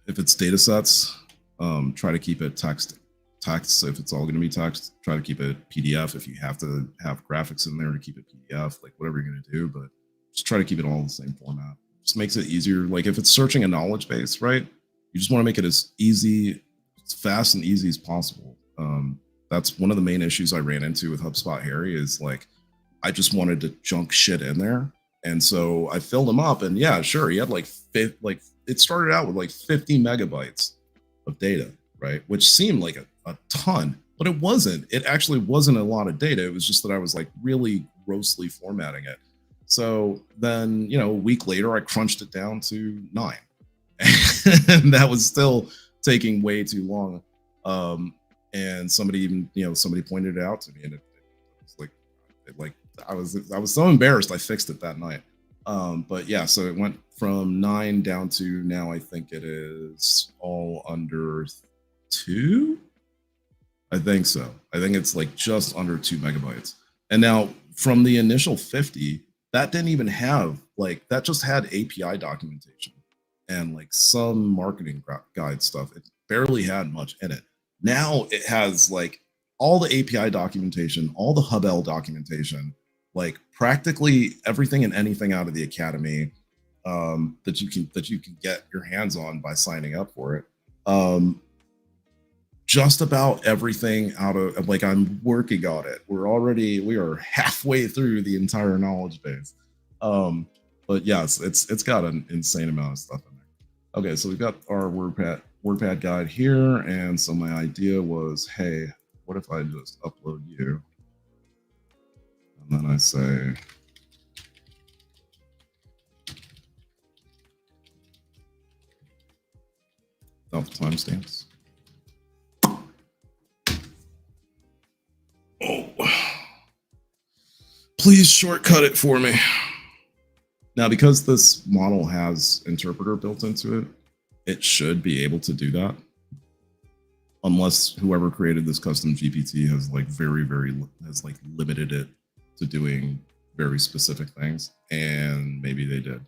if it's data sets, try to keep it text. So if it's all going to be text, try to keep it PDF. If you have to have graphics in there to keep it PDF, like whatever you're going to do, but just try to keep it all in the same format. Just makes it easier. Like if it's searching a knowledge base, right? You just want to make it as easy, as fast and easy as possible. That's one of the main issues I ran into with HubSpot Harry is like, I just wanted to junk shit in there. And so I filled him up and yeah, sure. He had like it started out with like 50 megabytes of data, right? Which seemed like a ton, but it wasn't. It actually wasn't a lot of data. It was just that I was like really grossly formatting it. So then, a week later, I crunched it down to 9. And that was still taking way too long. And somebody even, somebody pointed it out to me and it was like, I was so embarrassed. I fixed it that night. But yeah, so it went from 9 down to now I think it is all under 2. I think so. I think it's like just under 2 megabytes. And now from the initial 50, that didn't even have that just had API documentation and like some marketing guide stuff. barely had much in it. Now it has like all the API documentation, all the HubL documentation, like practically everything and anything out of the Academy that you can get your hands on by signing up for it. Just about everything out of, like, I'm working on it. We are halfway through the entire knowledge base. But yes, it's got an insane amount of stuff in there. Okay, so we've got our WordPad guide here, and so my idea was, hey, what if I just upload you, and then I say, without the timestamps. Oh, please shortcut it for me. Now, because this model has interpreter built into it, it should be able to do that. Unless whoever created this custom GPT has like has limited it to doing very specific things. And maybe they did.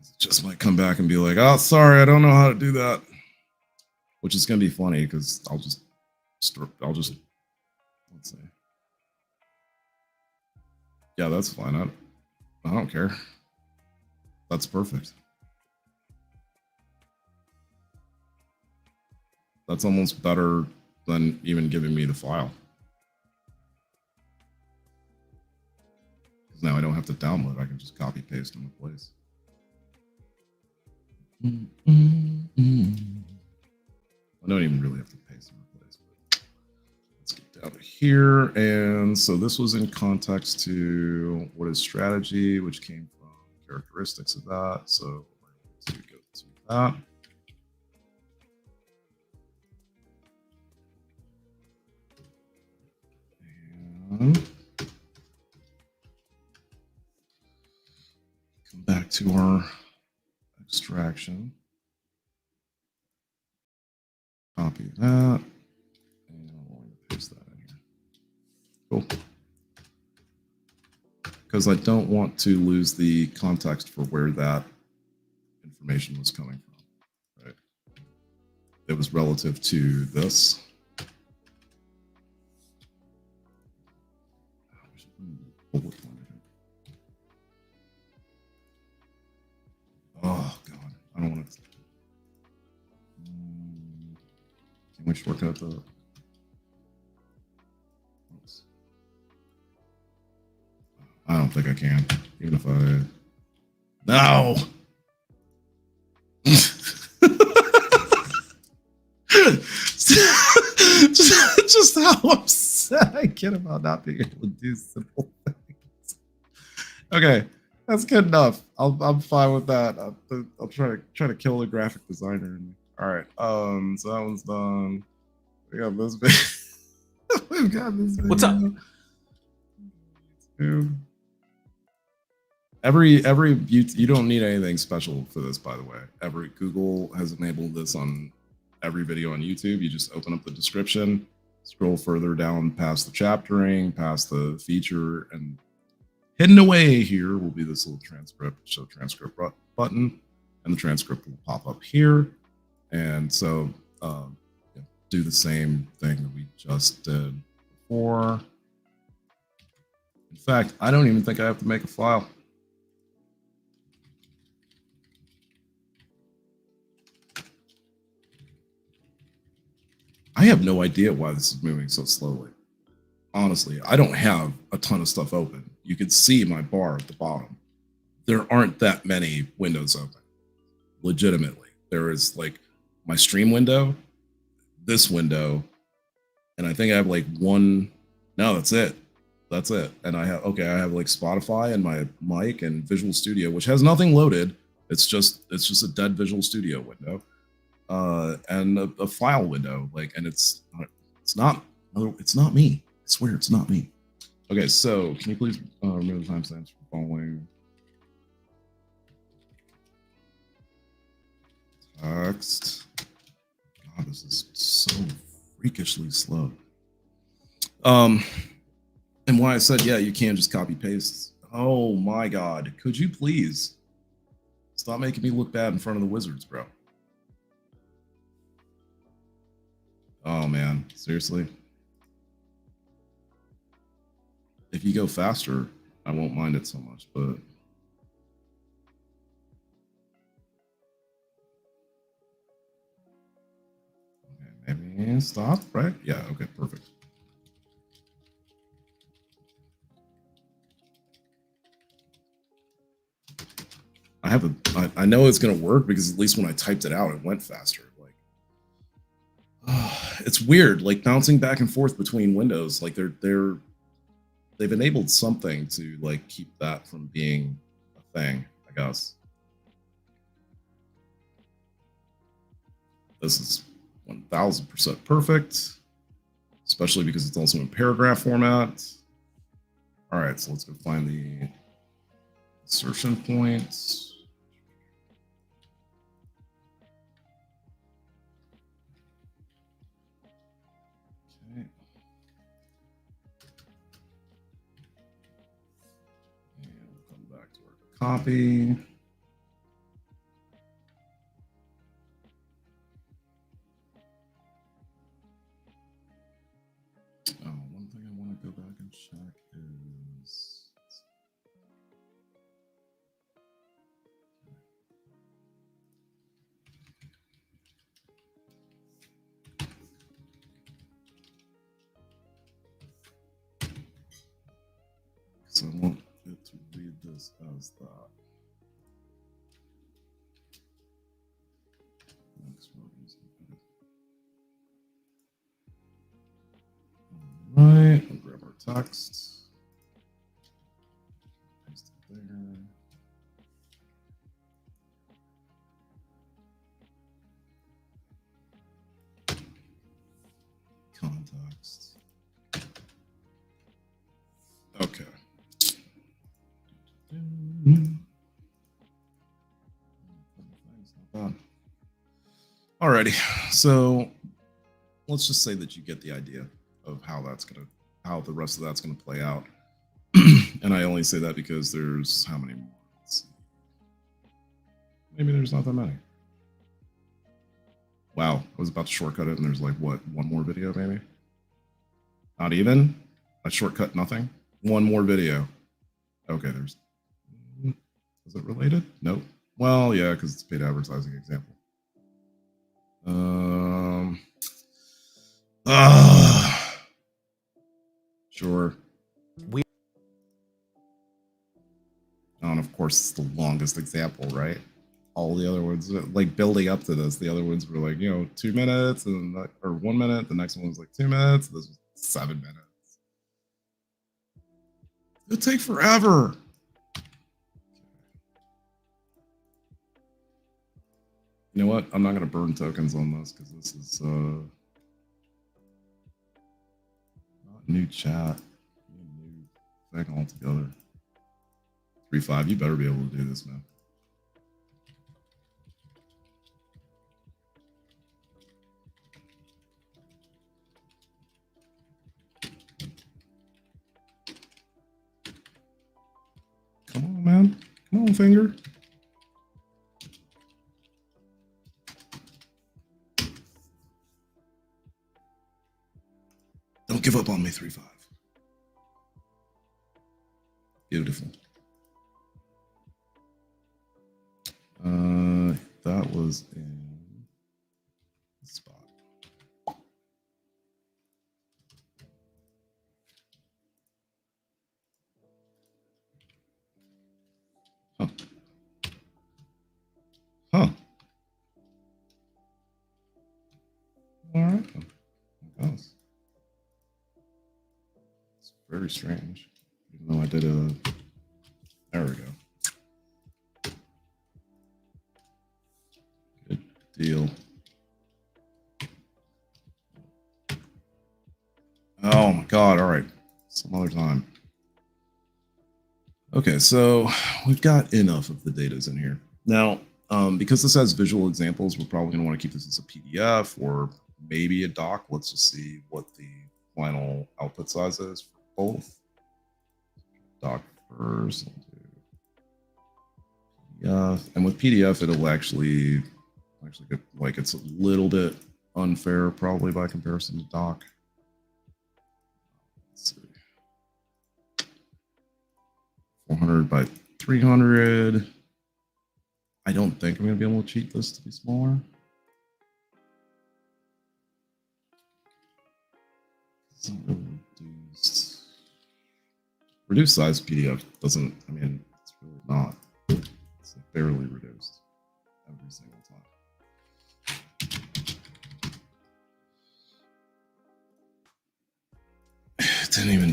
It just might come back and be like, oh, sorry, I don't know how to do that. Which is going to be funny because I'll just, let's see. Yeah, that's fine. I don't care. That's perfect. That's almost better than even giving me the file. Because now I don't have to download. I can just copy paste in place. I don't even really have to paste in place. But let's get down to here. And so this was in context to what is strategy, which came from characteristics of that. So we're going to go to that. And come back to our extraction. Copy that. And I'm going to paste that in here. Cool. Because I don't want to lose the context for where that information was coming from. Right? It was relative to this. Oh God, I don't want to. Can we shortcut the? Oops. I don't think I can, even if I. No. just how upset I get about not being able to do simple things. Okay, that's good enough. I'm fine with that. I'll try to kill the graphic designer. All right. So that one's done. We got this video. We've got this video. What's up? You don't need anything special for this, by the way. Google has enabled this on every video on YouTube. You just open up the description, scroll further down past the chaptering, past the feature, and hidden away here will be this little show transcript button, and the transcript will pop up here. And so do the same thing that we just did before. In fact, I don't even think I have to make a file. I have no idea why this is moving so slowly. Honestly, I don't have a ton of stuff open. You can see my bar at the bottom. There aren't that many windows open. Legitimately. There is like my stream window, this window, and I think I have like one. No, that's it. That's it. And I have like Spotify and my mic and Visual Studio, which has nothing loaded. It's just a dead Visual Studio window. And a file window, like, and it's not me. I swear it's not me. Okay, so can you please remove the timestamps from following text? God, this is so freakishly slow. And why I said, yeah, you can't just copy paste. Oh my God, could you please stop making me look bad in front of the wizards, bro? man, seriously. If you go faster, I won't mind it so much, but okay, maybe stop, right? Yeah, okay, perfect. I know it's gonna work because at least when I typed it out, it went faster. Like, it's weird, like bouncing back and forth between windows. Like they've enabled something to like keep that from being a thing, I guess. This is 1000% perfect, especially because it's also in paragraph format. All right, so let's go find the insertion points. Okay. And we'll come back to our copy. Oh, one thing I want to go back and check is because I want it to read this as that. All right, we'll grab our text. Paste it there. Context. Okay. Alrighty, so let's just say that you get the idea of how the rest of that's gonna play out. And I only say that because there's how many more? Let's see. Maybe there's not that many. Wow, I was about to shortcut it, and there's like what, one more video maybe? Not even? I shortcut nothing? One more video. Okay, there's. Is it related? Nope. Well, yeah, because it's a paid advertising example. Sure. And of course, it's the longest example, right? All the other ones, like building up to this, the other ones were like, 2 minutes or 1 minute. The next one was like 2 minutes. This was 7 minutes. It'll take forever. You know what? I'm not going to burn tokens on this because this is not new chat. New thing altogether. 3.5, you better be able to do this, man. Come on, man. Come on, finger. Don't give up on me, 3.5. Beautiful. That was in the spot. Huh. Huh. All right. I guess. It's very strange. Even though I did a. There we go. Good deal. Oh my God. All right. Some other time. Okay, so we've got enough of the datas in here. Now, because this has visual examples, we're probably going to want to keep this as a PDF or maybe a doc. Let's just see what the final output size is for both. Doc first. PDF. And with PDF, it'll actually get, like, it's a little bit unfair probably by comparison to Doc. Let's see. 400 by 300. I don't think I'm going to be able to cheat this to be smaller. It's not really reduced. Reduced size PDF doesn't, I mean, it's really not. It's like barely reduced every single time.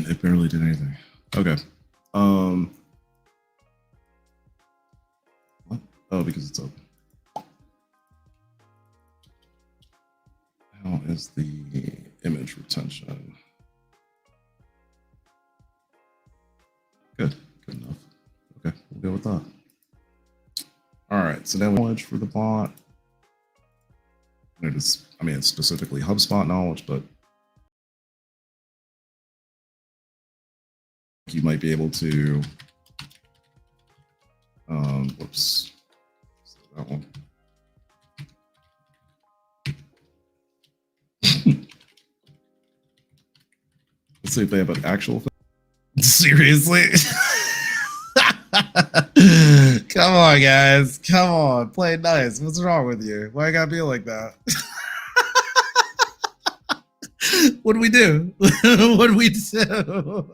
It barely did anything. Okay. What? Oh, because it's open. How is the image retention? Good enough. Okay, we'll go with that. All right, so now knowledge for the bot. It's specifically HubSpot knowledge, but you might be able to, whoops, that one. Let's see if they have an actual thing. Seriously? Come on, guys. Come on. Play nice. What's wrong with you? Why I gotta be like that? What do we do? What do we do?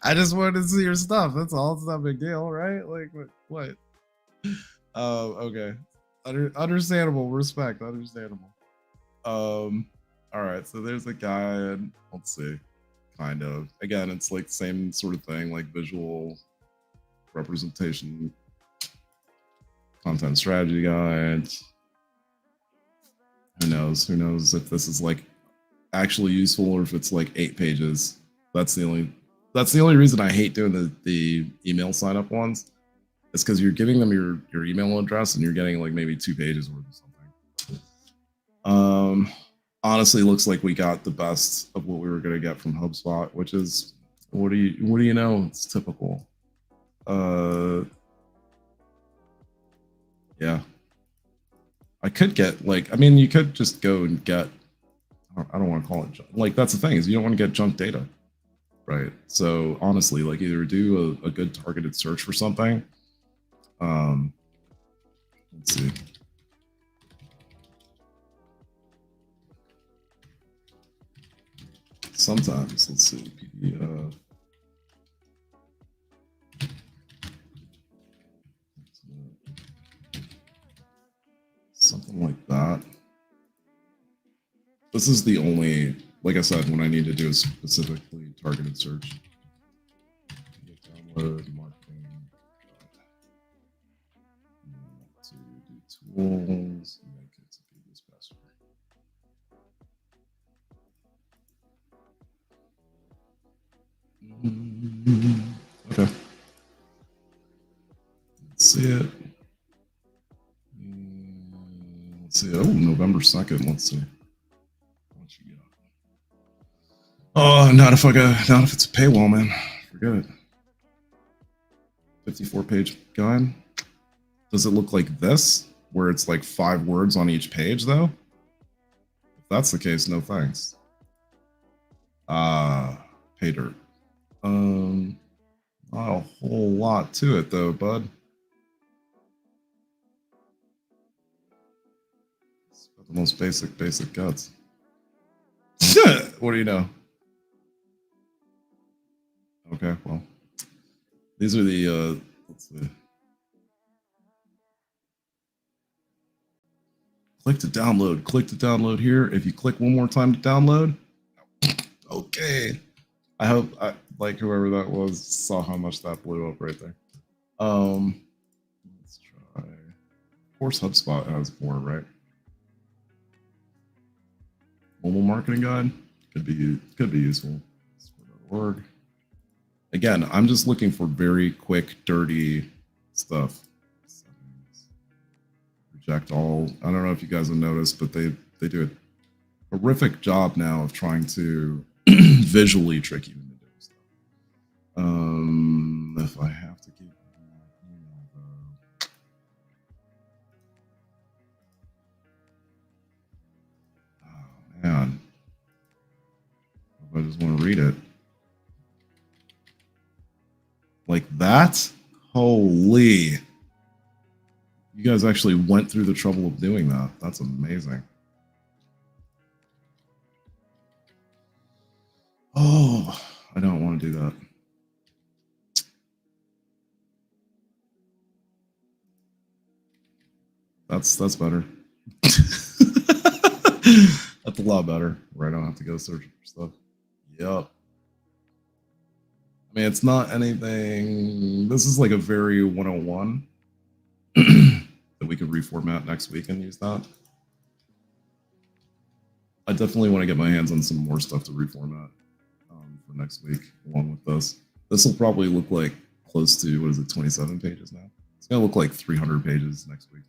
I just wanted to see your stuff. That's all. It's not a big deal, right? Like, what? Okay. Understandable. Respect. Understandable. All right. So there's a guide. Let's see. Kind of. Again, it's like the same sort of thing, like visual representation, content strategy guide. Who knows? Who knows if this is like actually useful or if it's like 8 pages. That's the only reason I hate doing the email sign up ones. It's because you're giving them your email address and you're getting like maybe 2 pages worth of something. Honestly, looks like we got the best of what we were going to get from HubSpot, which is what do you know? It's typical. Yeah. I could get like, you could just go and get, I don't want to call it junk. Like, that's the thing, is you don't want to get junk data, right? So honestly, like, either do a good targeted search for something. Let's see. Sometimes, let's see, PDF. Something like that. This is the only, like I said, when I need to do a specifically targeted search. Download marketing. To do tools, make it to be this password. Okay. Let's see it. Let's see. Oh, November 2nd. Let's see. What you got? Oh, not if it's a paywall, man. Forget it. 54-page guide. Does it look like this, where it's like 5 words on each page, though? If that's the case, no thanks. Pay dirt. Not a whole lot to it, though, bud. It's got the most basic guts. What do you know? Okay, well, these are the, let's see. Click to download here. If you click one more time to download, okay. I hope like whoever that was saw how much that blew up right there. Let's try. Of course, HubSpot has more, right? Mobile marketing guide could be useful. Org. Again, I'm just looking for very quick, dirty stuff. Reject all. I don't know if you guys have noticed, but they do a horrific job now of trying to visually trick you into doing stuff. If I have to keep just want to read it. Like that? Holy. You guys actually went through the trouble of doing that. That's amazing. Oh, I don't want to do that. That's better. That's a lot better, where I don't have to go searching for stuff. Yep. I mean, it's not anything. This is like a very 101 that we could reformat next week and use that. I definitely want to get my hands on some more stuff to reformat for next week along with this. This will probably look like close to, what is it, 27 pages now? It's going to look like 300 pages next week.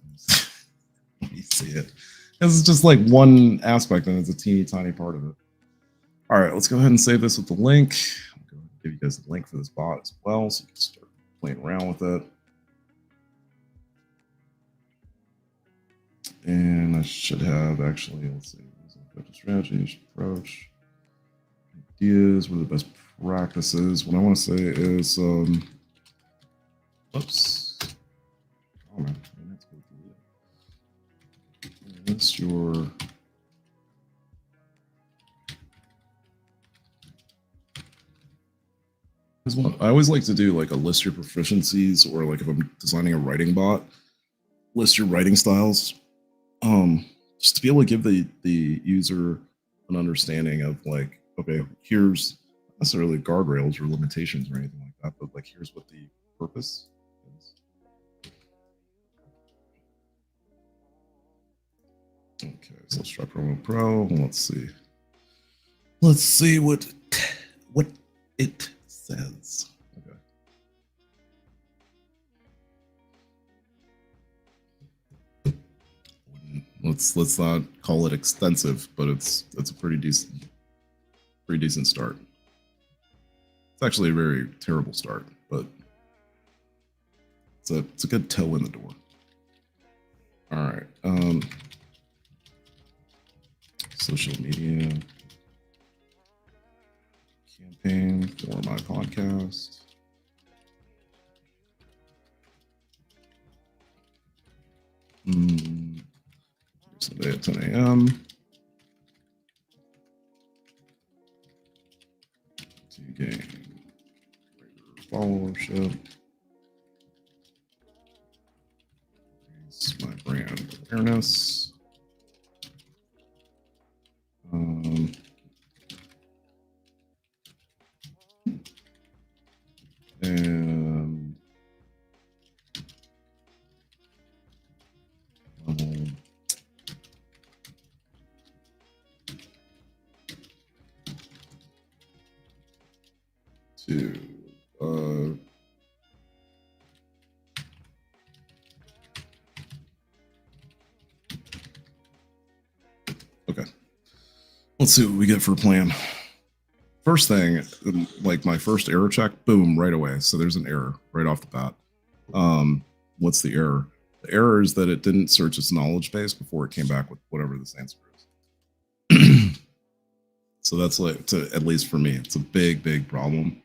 Let me see it. This is just like one aspect, and it's a teeny tiny part of it. All right, let's go ahead and save this with the link. I'm going to give you guys the link for this bot as well, so you can start playing around with it. And I should have actually, let's see, strategies, approach, ideas, what are the best practices? What I want to say is, oops. Oh man, let's go through it. What's your I always like to do like a list your proficiencies, or like if I'm designing a writing bot, list your writing styles. Just to be able to give the user an understanding of like, okay, here's not necessarily guardrails or limitations or anything like that, but like here's what the purpose is. Okay, so let's try Promo Pro. Let's see. Let's see what it says. Okay. Let's not call it extensive, but it's a pretty decent start. It's actually a very terrible start, but it's a good toe in the door. All right. Social media campaign for my podcast. Sunday at 10 a.m. to gain greater followership, raise my brand awareness, and to okay, let's see what we get for a plan. First thing, like my first error check, boom, right away. So there's an error right off the bat. What's the error? The error is that it didn't search its knowledge base before it came back with whatever this answer is. So that's like, at least for me, it's a big problem.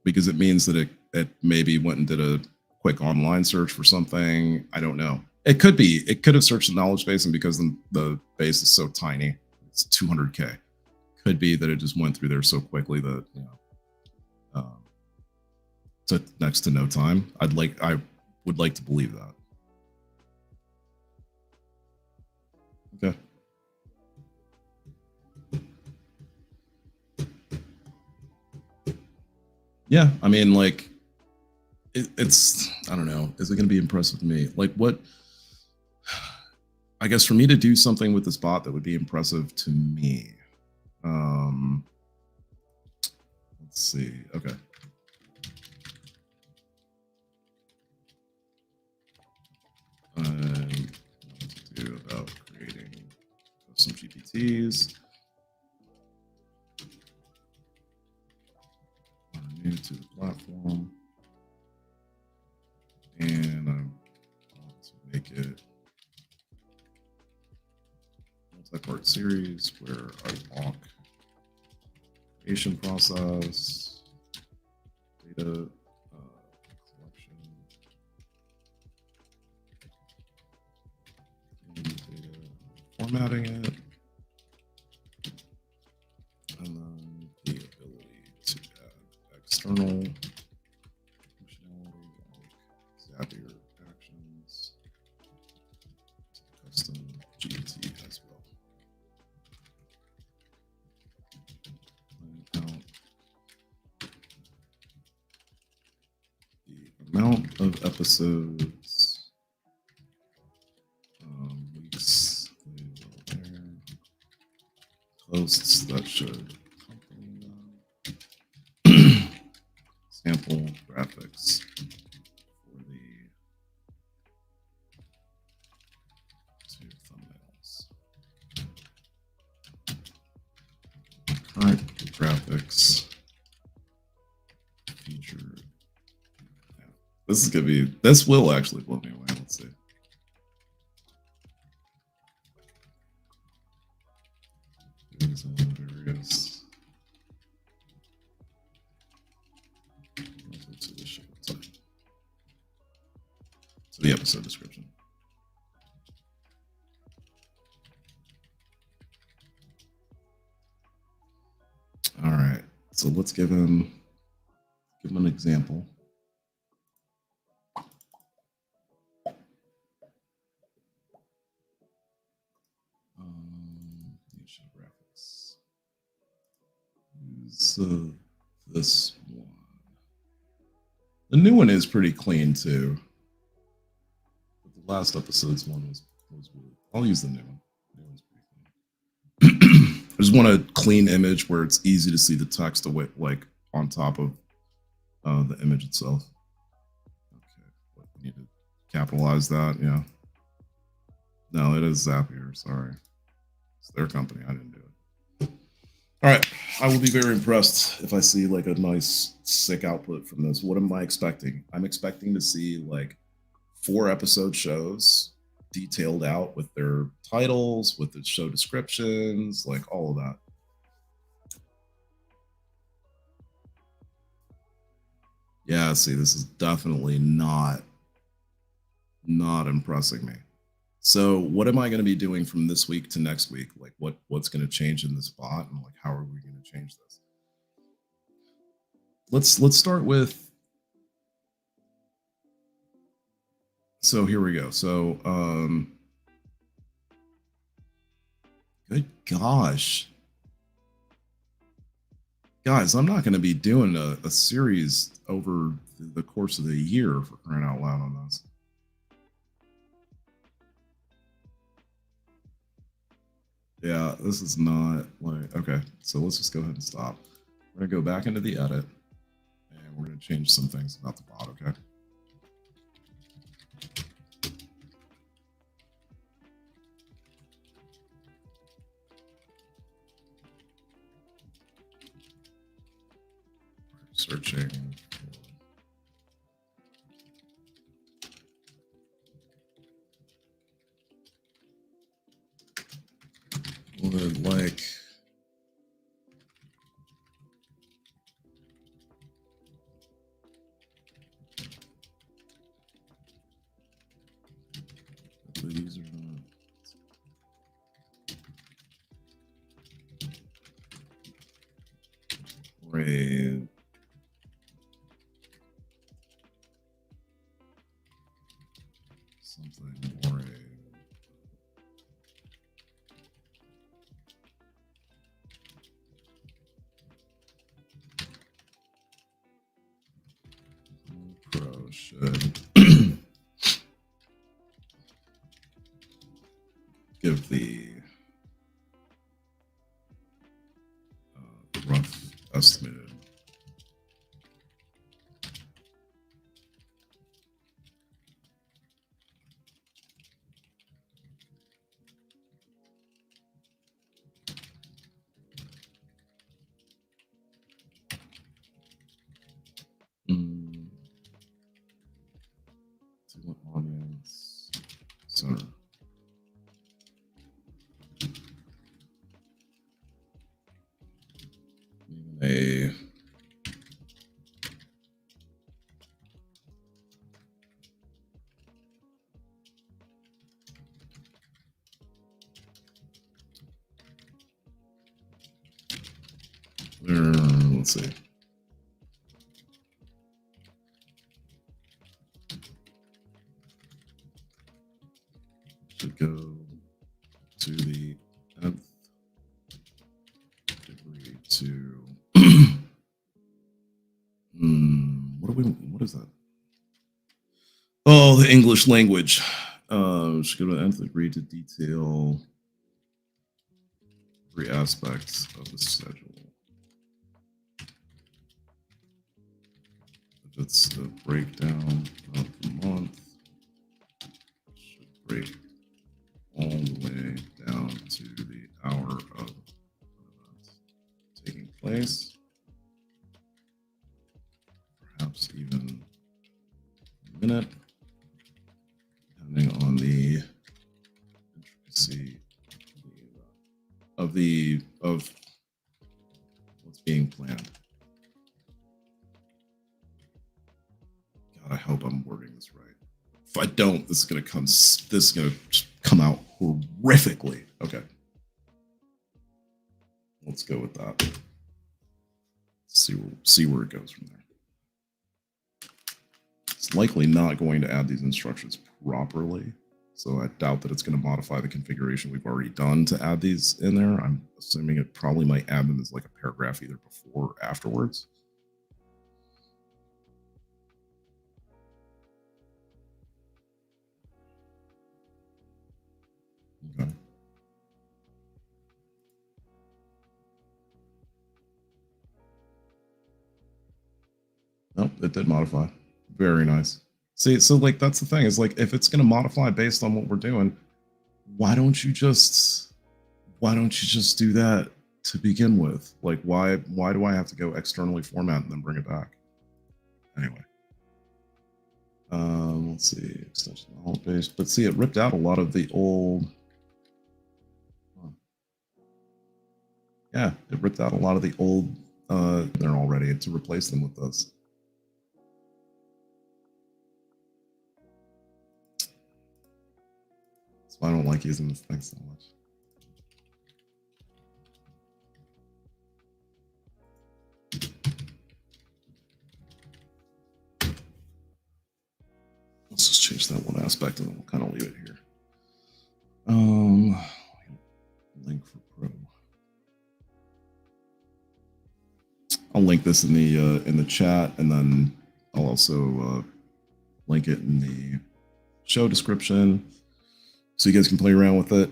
Because it means that it maybe went and did a quick online search for something. I don't know. It could have searched the knowledge base, and because the base is so tiny, it's 200K. Could be that it just went through there so quickly that, you know, took next to no time. I would like to believe that. Okay. Yeah, I mean, like, it's, I don't know, is it going to be impressive to me? Like, what, I guess for me to do something with this bot that would be impressive to me. Let's see. Okay. What to do about creating custom GPTs. I'm new to the platform, and I want to make it multi-part series where I walk creation process, data collection, and data formatting it, and then the ability to add external functionality like Zapier actions, custom GPT as well. The amount of episodes, weeks, posts that should accompany them, sample graphics for the two thumbnails, current graphics featured. Yeah. This is gonna be, this will actually blow me away. Let's see. These are various to the show. To the episode description. All right, so let's give him an example. Graphics. Use this one. The new one is pretty clean too. But the last episode's one was weird. I'll use the new one. The new one's pretty clean. I just want a clean image where it's easy to see the text away, like on top of the image itself. Okay, but we need to capitalize that. Yeah. No, it is Zapier. Sorry, it's their company. I didn't do it. All right, I will be very impressed if I see like a nice, sick output from this. What am I expecting? I'm expecting to see like 4 episode shows detailed out with their titles, with the show descriptions, like all of that. Yeah, see, this is definitely not impressing me. So what am I going to be doing from this week to next week? Like what's going to change in this bot, and like how are we going to change this? Let's start with, so here we go. So good gosh. Guys, I'm not going to be doing a series over the course of the year, for crying out loud, on this. Yeah, this is not like, okay, so let's just go ahead and stop. We're gonna go back into the edit and we're gonna change some things about the bot, okay? Searching would like the user brave something brave. Pro should give the rough estimated audience center. a let's see. Should go to the nth degree to what is that? Oh, the English language. Should go to the nth degree to detail every aspect of the schedule. If it's a breakdown of the month, it should break all the way down to the hour of events taking place, perhaps even a minute, depending on the intricacy of what's being planned. God, I hope I'm wording this right. If I don't, this is gonna come out horrifically. Okay, let's go with that. See where it goes from there. It's likely not going to add these instructions properly, so I doubt that it's going to modify the configuration we've already done to add these in there. I'm assuming it probably might add them as like a paragraph either before or afterwards. Okay. Nope, it did modify. Very nice. See, so like that's the thing is like if it's going to modify based on what we're doing, why don't you just do that to begin with? Like why do I have to go externally format and then bring it back? Anyway. Let's see, extension alt base, but see it ripped out a lot of the old. Yeah, it ripped out a lot of the old there already to replace them with this. That's why I don't like using this thing so much. Let's just change that one aspect and then we'll kind of leave it here. Link for Pro. I'll link this in the chat, and then I'll also link it in the show description so you guys can play around with it.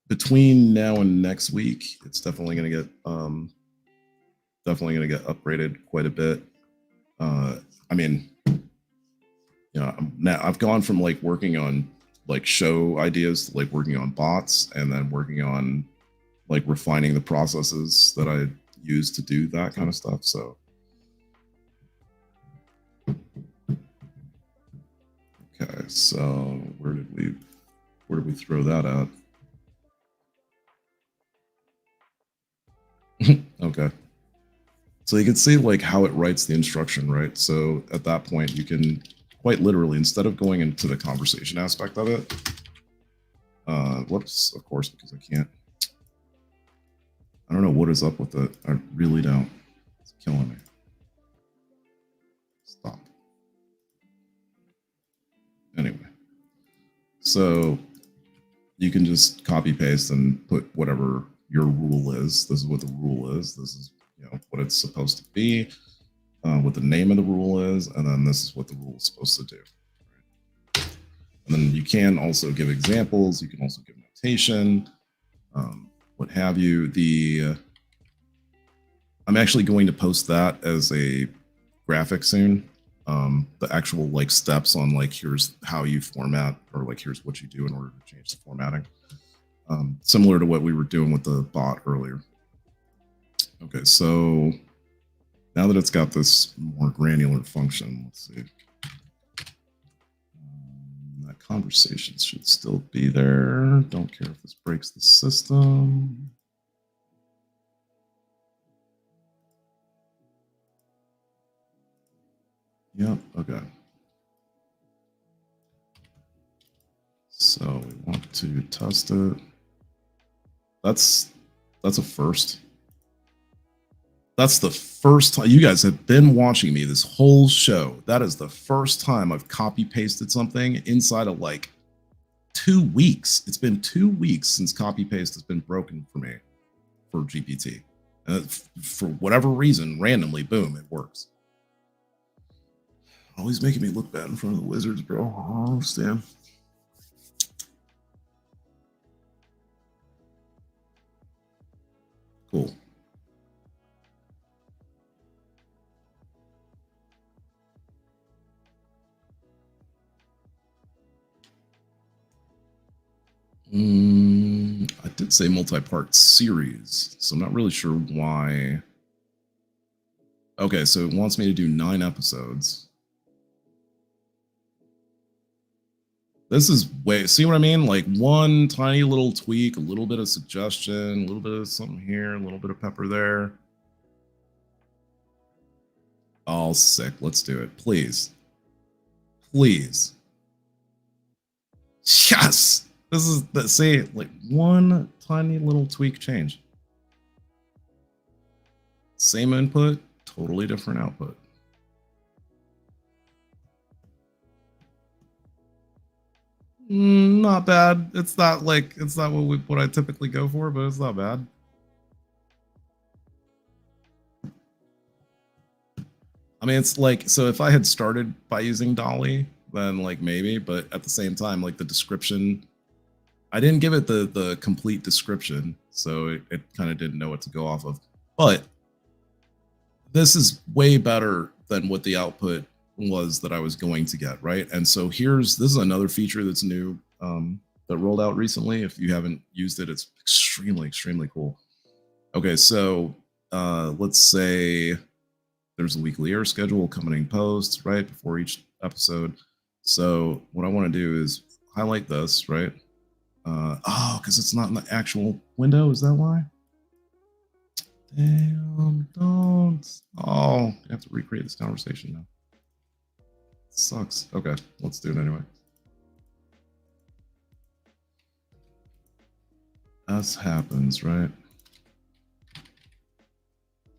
Between now and next week, it's definitely going to get upgraded quite a bit. I mean, now I've gone from like working on like show ideas to like working on bots, and then working on like refining the processes that I use to do that kind of stuff. So okay, so where did we throw that at? Okay, so you can see like how it writes the instruction, right? So at that point you can quite literally, instead of going into the conversation aspect of it, whoops, of course, because I don't know what is up with it. I really don't. It's killing me. Stop. Anyway, so you can just copy paste and put whatever your rule is. This is what the rule is. This is what it's supposed to be, what the name of the rule is, and then this is what the rule is supposed to do. And then you can also give examples. You can also give notation, what have you. I'm actually going to post that as a graphic soon. The actual like steps on like here's how you format, or like here's what you do in order to change the formatting. Similar to what we were doing with the bot earlier. Okay, so now that it's got this more granular function, let's see. That conversation should still be there. Don't care if this breaks the system. Yep. Okay. So we want to test it. That's a first. That's the first time. You guys have been watching me this whole show. That is the first time I've copy pasted something inside of like 2 weeks. It's been 2 weeks since copy paste has been broken for me for GPT. And for whatever reason, randomly, boom, it works. Always making me look bad in front of the wizards, bro. I don't understand. Cool. I did say multi-part series, so I'm not really sure why. Okay, so it wants me to do 9 episodes. This is way, see what I mean? Like one tiny little tweak, a little bit of suggestion, a little bit of something here, a little bit of pepper there. All sick. Let's do it. Please. Please. Yes. This is the see, like one tiny little tweak change. Same input, totally different output. Not bad. It's not like it's not what I typically go for, but it's not bad. I mean, it's like, so if I had started by using Dolly, then like maybe, but at the same time, like the description, I didn't give it the complete description, so it kind of didn't know what to go off of. But this is way better than what the output was that I was going to get, right? And so this is another feature that's new that rolled out recently. If you haven't used it, it's extremely, extremely cool. Okay, so let's say there's a weekly air schedule, accompanying posts, right, before each episode. So what I want to do is highlight this, right? Oh, because it's not in the actual window. Is that why? Damn, don't. Oh, I have to recreate this conversation now. Sucks. Okay, let's do it anyway. As happens, right?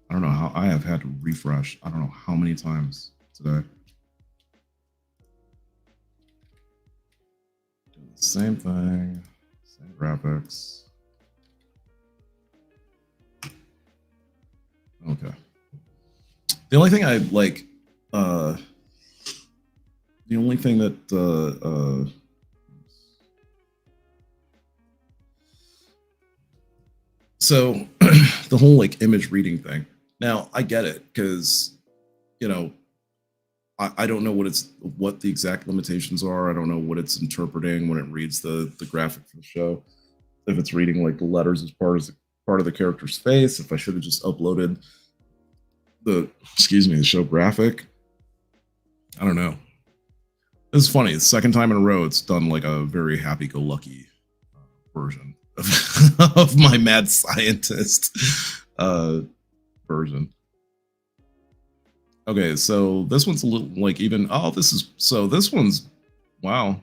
I don't know how I have had to refresh. I don't know how many times today. Doing the same thing, same graphics. Okay. The only thing I like, the only thing that, so the whole like image reading thing. Now I get it because, you know, I don't know what the exact limitations are. I don't know what it's interpreting when it reads the graphic for the show. If it's reading like the letters as part of the character's face, if I should have just uploaded the show graphic. I don't know. This is funny. The second time in a row, it's done like a very happy-go-lucky version of my mad scientist version. Okay, so this one's a little like even. Oh, this one's wow.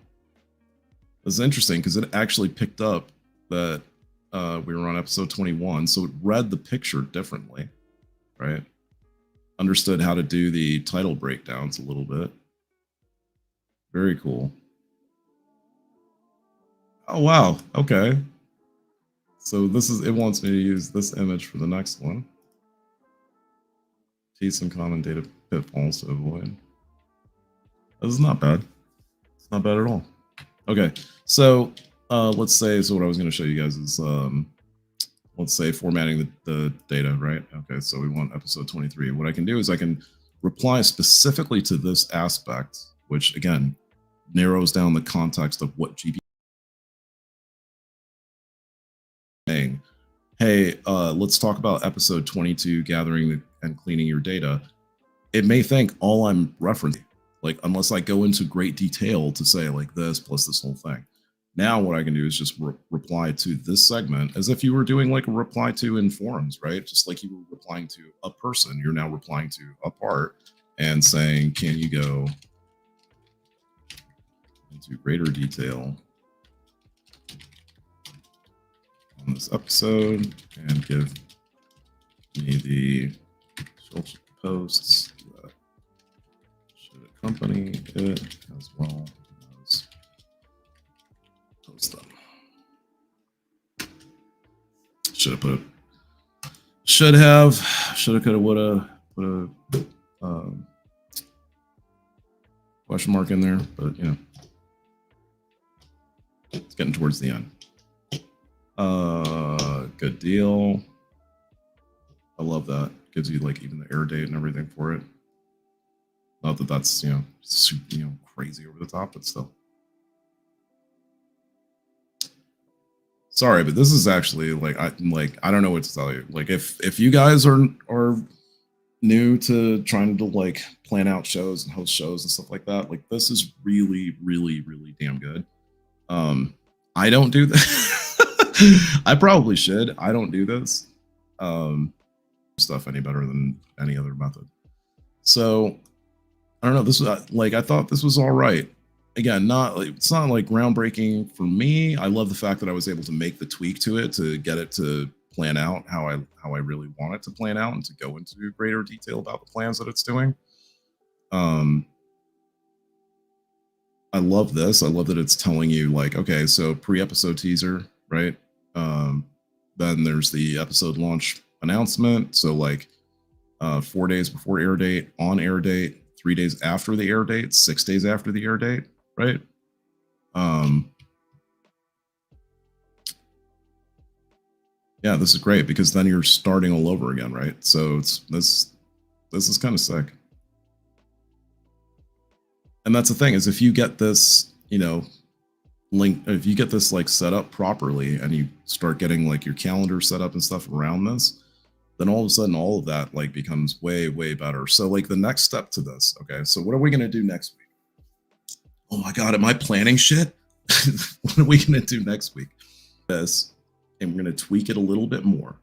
This is interesting because it actually picked up that we were on episode 21, so it read the picture differently, right? Understood how to do the title breakdowns a little bit. Very cool. Oh, wow. Okay. So it wants me to use this image for the next one. Tease some common data pitfalls to avoid. This is not bad. It's not bad at all. Okay. So let's say, what I was going to show you guys is, let's say formatting the data, right? Okay. So we want episode 23. What I can do is I can reply specifically to this aspect, which again, narrows down the context of what GPT saying. Hey, let's talk about episode 22, gathering and cleaning your data. It may think all I'm referencing, like unless I go into great detail to say like this plus this whole thing. Now what I can do is just reply to this segment as if you were doing like a reply to in forums, right? Just like you were replying to a person, you're now replying to a part. and saying, can you go into greater detail on this episode and give me the social posts that should accompany it as well as post them. Should have, could have, would have, put a question mark in there, but you know, it's getting towards the end. Good deal. I love that. Gives you like even the air date and everything for it. Not that that's, you know, super, you know, crazy over the top, but still. Sorry, but this is actually like I don't know what to tell you. Like if you guys are new to trying to like plan out shows and host shows and stuff like that, like this is really, really, really damn good. I don't do this. I probably should. I don't do this stuff any better than any other method. So I don't know. This was like, I thought this was all right. Again, it's not like groundbreaking for me. I love the fact that I was able to make the tweak to it to get it to plan out how I really want it to plan out and to go into greater detail about the plans that it's doing. I love this. I love that it's telling you like, okay, so pre-episode teaser, right? Then there's the episode launch announcement. So like 4 days before air date, on air date, 3 days after the air date, 6 days after the air date, right? Yeah, this is great because then you're starting all over again, right? So it's this is kind of sick. And that's the thing is if you get this, you know, link, if you get this like set up properly and you start getting like your calendar set up and stuff around this, then all of a sudden all of that like becomes way, way better. So like the next step to this, okay, so what are we going to do next week? Oh my God, am I planning shit? What are we going to do next week? This, and we're going to tweak it a little bit more.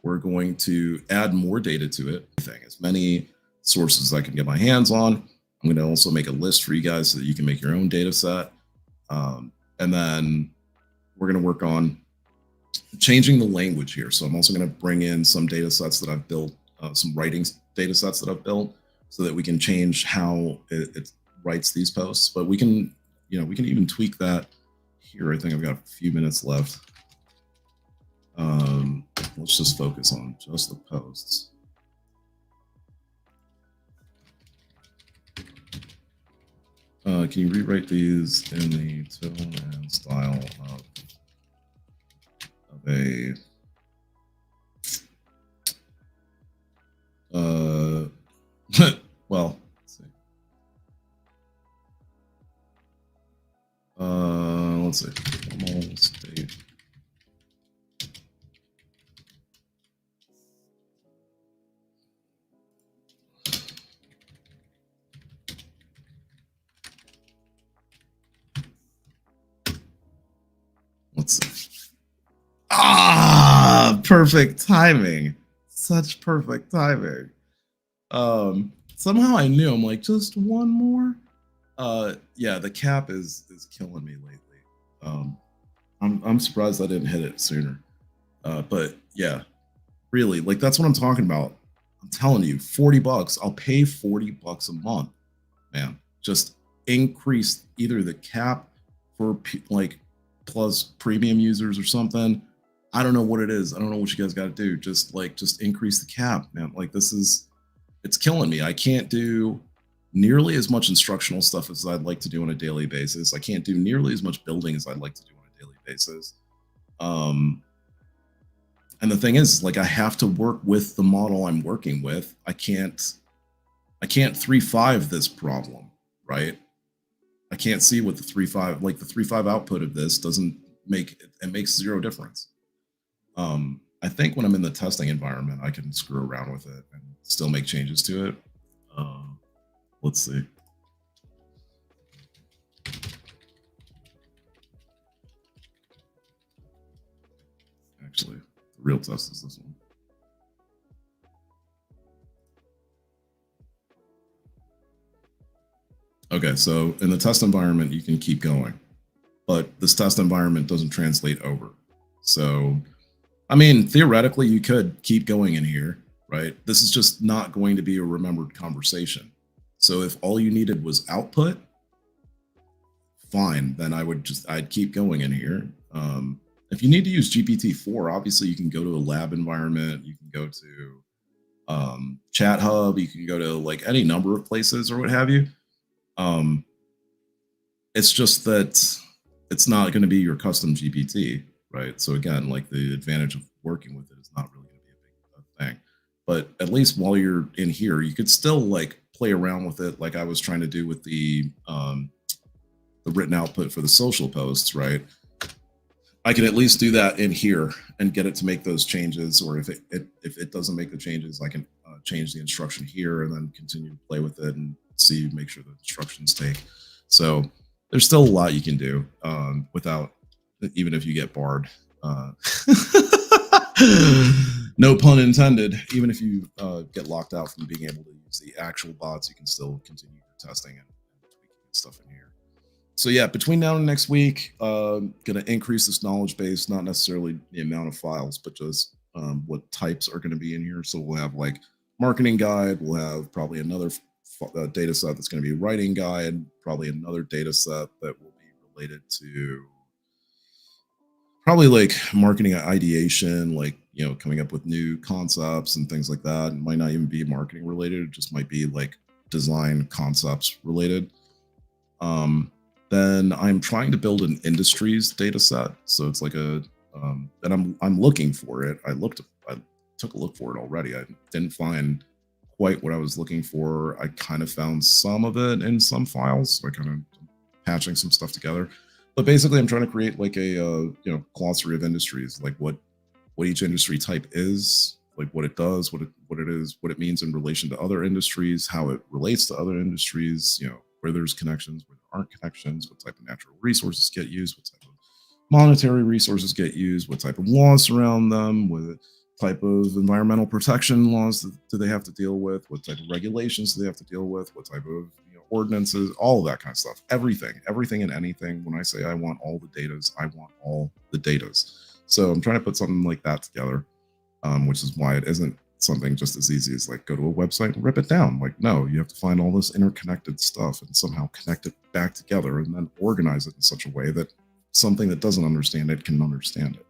We're going to add more data to it. As many sources I can get my hands on. I'm going to also make a list for you guys so that you can make your own data set. And then we're going to work on changing the language here. So I'm also going to bring in some data sets that I've built, some writing data sets that I've built so that we can change how it writes these posts. But we can, you know, we can even tweak that here. I think I've got a few minutes left. Let's just focus on just the posts. Can you rewrite these in the tone and style of a well, let's see. Let's see. Normal state. Let's see. Ah, perfect timing. Such perfect timing. Somehow I knew. I'm like, just one more. Yeah, the cap is killing me lately. I'm surprised I didn't hit it sooner. But yeah, really, like that's what I'm talking about. I'm telling you, $40. I'll pay $40 a month, man. Just increase either the cap for like plus premium users or something. I don't know what it is. I don't know what you guys got to do. Just increase the cap, man. Like it's killing me. I can't do nearly as much instructional stuff as I'd like to do on a daily basis. I can't do nearly as much building as I'd like to do on a daily basis. And the thing is, like, I have to work with the model I'm working with. I can't 3.5 this problem, right? I can't see what the 3.5, like the 3.5 output of this doesn't make, it makes zero difference. I think when I'm in the testing environment, I can screw around with it and still make changes to it. Let's see. Actually, the real test is this one. Okay, so in the test environment, you can keep going, but this test environment doesn't translate over. So, I mean, theoretically, you could keep going in here, right? This is just not going to be a remembered conversation. So if all you needed was output, fine, then I'd keep going in here. If you need to use GPT-4, obviously you can go to a lab environment, you can go to Chat Hub, you can go to like any number of places or what have you. Um, it's just that it's not going to be your custom GPT, right? So again, like the advantage of working with it is not really going to be a big thing. But at least while you're in here, you could still like play around with it, like I was trying to do with the written output for the social posts, right? I can at least do that in here and get it to make those changes. Or if it doesn't make the changes, I can change the instruction here and then continue to play with it and see, make sure the instructions take. So there's still a lot you can do without, even if you get barred. No pun intended. Even if you get locked out from being able to use the actual bots, you can still continue your testing and tweaking and stuff in here. So yeah, between now and next week, going to increase this knowledge base, not necessarily the amount of files, but just what types are going to be in here. So we'll have like marketing guide, we'll have probably another data set that's going to be writing guide, probably another data set that will be related to probably like marketing ideation, like, you know, coming up with new concepts and things like that. It might not even be marketing related. It just might be like design concepts related. Then I'm trying to build an industries data set. So it's like a, and I'm looking for it. I took a look for it already. I didn't find quite what I was looking for. I kind of found some of it in some files. So I kind of patching some stuff together. But basically, I'm trying to create like a you know, glossary of industries, like what each industry type is, like what it does, what it is, what it means in relation to other industries, how it relates to other industries, you know, where there's connections, where there aren't connections, what type of natural resources get used, what type of monetary resources get used, what type of laws surround them, what type of environmental protection laws do they have to deal with, what type of regulations do they have to deal with, what type of, you know, ordinances, all of that kind of stuff. Everything and anything. When I say I want all the datas, I want all the datas. So I'm trying to put something like that together, which is why it isn't something just as easy as like go to a website and rip it down. Like, no, you have to find all this interconnected stuff and somehow connect it back together and then organize it in such a way that something that doesn't understand it can understand it.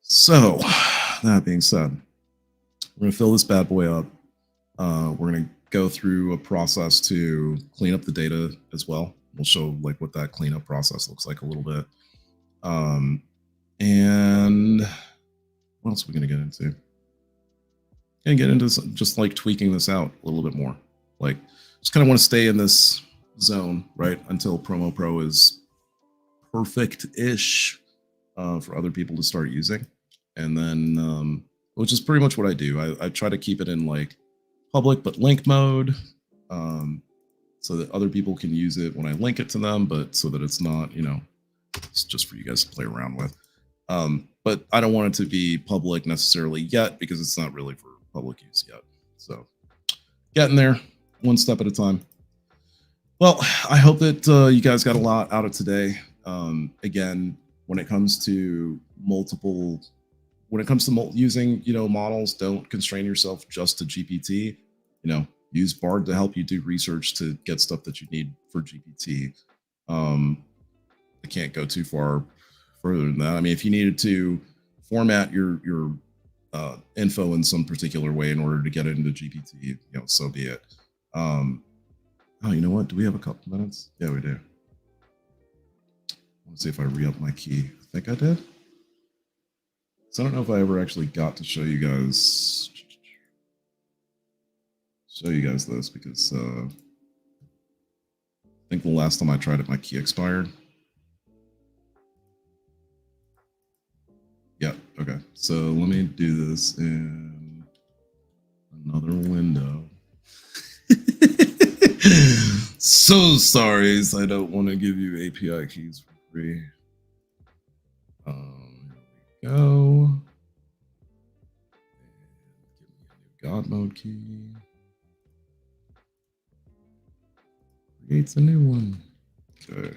So that being said, we're going to fill this bad boy up. We're going to go through a process to clean up the data as well. We'll show like what that cleanup process looks like a little bit. And what else are we going to get into? And get into just like tweaking this out a little bit more. Like, just kind of want to stay in this zone, right, until Promo Pro is perfect-ish for other people to start using. And then, which is pretty much what I do. I try to keep it in like public but link mode, so that other people can use it when I link it to them, but so that it's not, you know, it's just for you guys to play around with. But I don't want it to be public necessarily yet, because it's not really for public use yet. So getting there one step at a time. Well, I hope that you guys got a lot out of today. Again, when it comes to using, you know, models, don't constrain yourself just to GPT. You know, use Bard to help you do research to get stuff that you need for GPT. I can't go too far further than that. I mean, if you needed to format your info in some particular way in order to get it into GPT, you know, so be it. Oh, you know what? Do we have a couple minutes? Yeah, we do. Let's see if I re-up my key. I think I did. So I don't know if I ever actually got to show you guys this, because I think the last time I tried it, my key expired. Yeah, okay. So let me do this in another window. So sorry, I don't want to give you API keys for free. Here we go. And give me a new God mode key. creates a new one. Okay.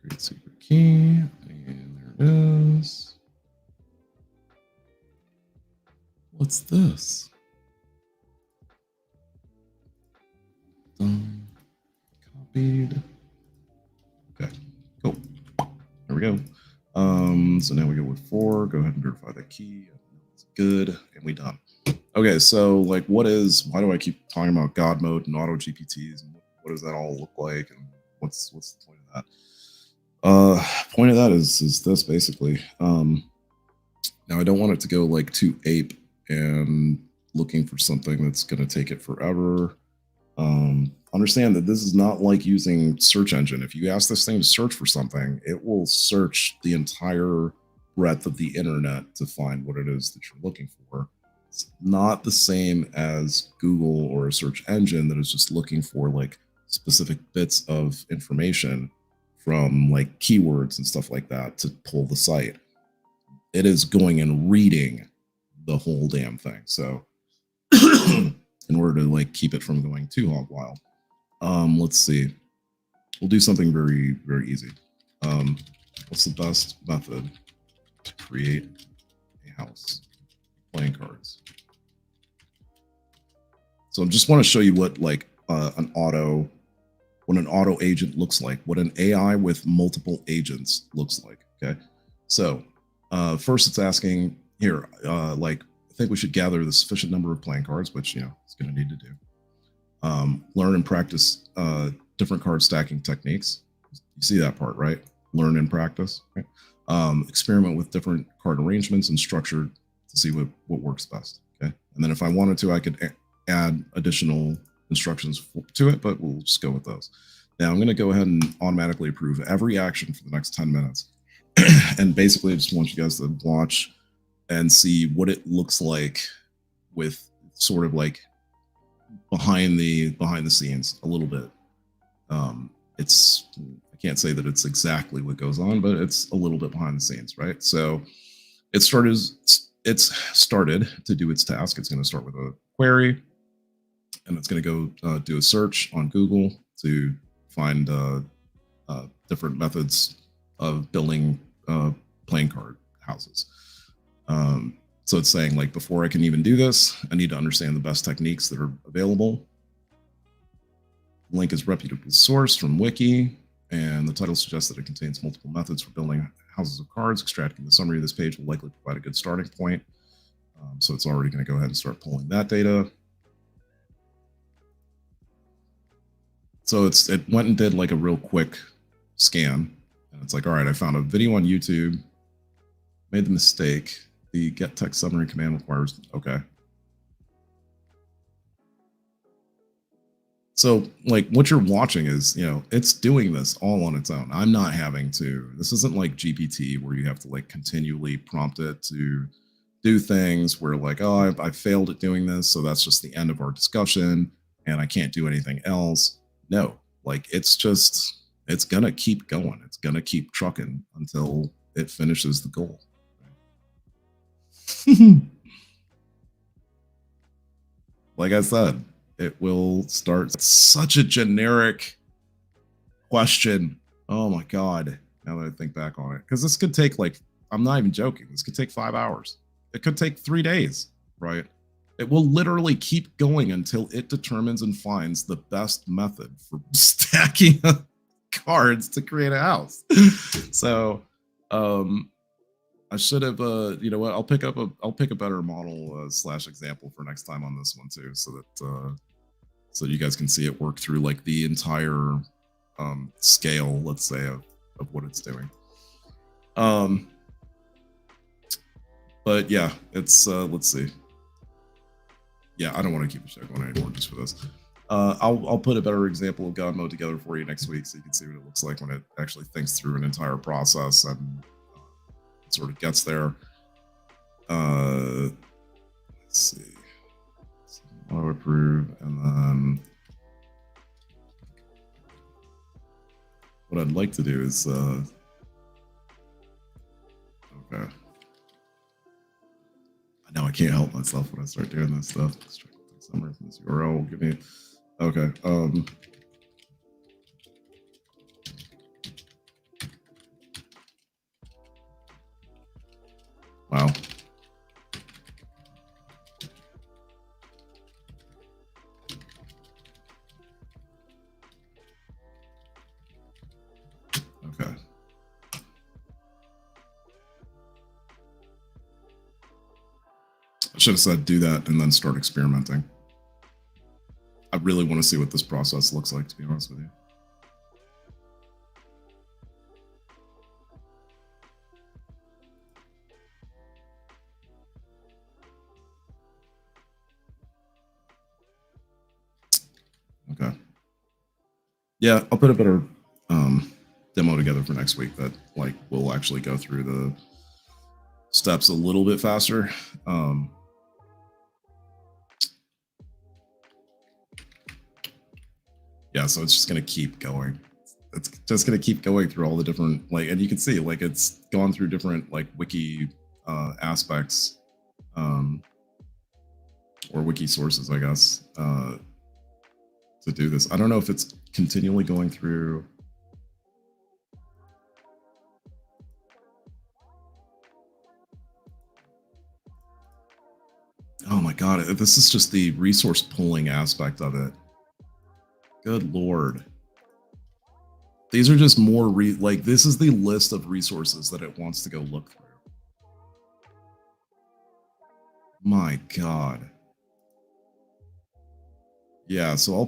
Create secret key, and there it is. What's this? Done. Copied. Okay, cool. There we go. So now we go with 4. Go ahead and verify the key. It's good, and we done. Okay, so like, why do I keep talking about God mode and auto GPTs, and what does that all look like, and what's the point of that? Point of that is this basically. Now I don't want it to go like too ape and looking for something that's going to take it forever. Understand that this is not like using search engine. If you ask this thing to search for something, it will search the entire breadth of the internet to find what it is that you're looking for. It's not the same as Google or a search engine that is just looking for like specific bits of information from like keywords and stuff like that to pull the site. It is going and reading the whole damn thing. So in order to like keep it from going too hog wild, let's see. We'll do something very, very easy. What's the best method to create a house? Playing cards. So I just want to show you what like an auto agent looks like, what an AI with multiple agents looks like. Okay. So first it's asking here, like, I think we should gather the sufficient number of playing cards, which, it's going to need to do. Learn and practice different card stacking techniques. You see that part, right? Learn and practice. Right? Experiment with different card arrangements and structure to see what works best. Okay. And then if I wanted to, I could add additional instructions to it, but we'll just go with those. Now I'm going to go ahead and automatically approve every action for the next 10 minutes. And basically I just want you guys to watch and see what it looks like with sort of like behind the scenes a little bit. I can't say that it's exactly what goes on, but it's a little bit behind the scenes, right? So it's started to do its task. It's going to start with a query, and it's going to go do a search on Google to find different methods of building playing card houses. So it's saying, like, before I can even do this, I need to understand the best techniques that are available. The link is reputable source from Wiki, and the title suggests that it contains multiple methods for building houses of cards. Extracting the summary of this page will likely provide a good starting point. So it's already going to go ahead and start pulling that data. So it went and did like a real quick scan, and it's like, all right, I found a video on YouTube, made the mistake. The get text summary command requires, okay. So like what you're watching is, it's doing this all on its own. I'm not having to. This isn't like GPT where you have to like continually prompt it to do things where like, oh, I failed at doing this, so that's just the end of our discussion and I can't do anything else. No, like it's gonna keep going. It's gonna keep trucking until it finishes the goal. Like I said, it will start. Such a generic question. Oh my God. Now that I think back on it, because this could take like, I'm not even joking. This could take 5 hours. It could take 3 days, right? It will literally keep going until it determines and finds the best method for stacking cards to create a house. So, I should have, you know what? I'll pick a better model / example for next time on this one too, so that so you guys can see it work through like the entire scale, let's say, of what it's doing. But yeah, it's let's see. Yeah, I don't want to keep the show going anymore just for this. I'll put a better example of God mode together for you next week, so you can see what it looks like when it actually thinks through an entire process and sort of gets there. Let's see. Auto approve, and then what I'd like to do is okay. Now I can't help myself when I start doing this stuff. Summary from this URL will give me. Okay. Wow. Okay. I should have said do that and then start experimenting. I really want to see what this process looks like, to be honest with you. Okay. Yeah, I'll put a better demo together for next week that like will actually go through the steps a little bit faster. Yeah, so it's just going to keep going. It's just going to keep going through all the different, like, and you can see like it's gone through different like wiki aspects or wiki sources, I guess, to do this. I don't know if it's continually going through. Oh my God, this is just the resource pulling aspect of it. Good Lord. These are just more like this is the list of resources that it wants to go look through. My God. Yeah, so I'll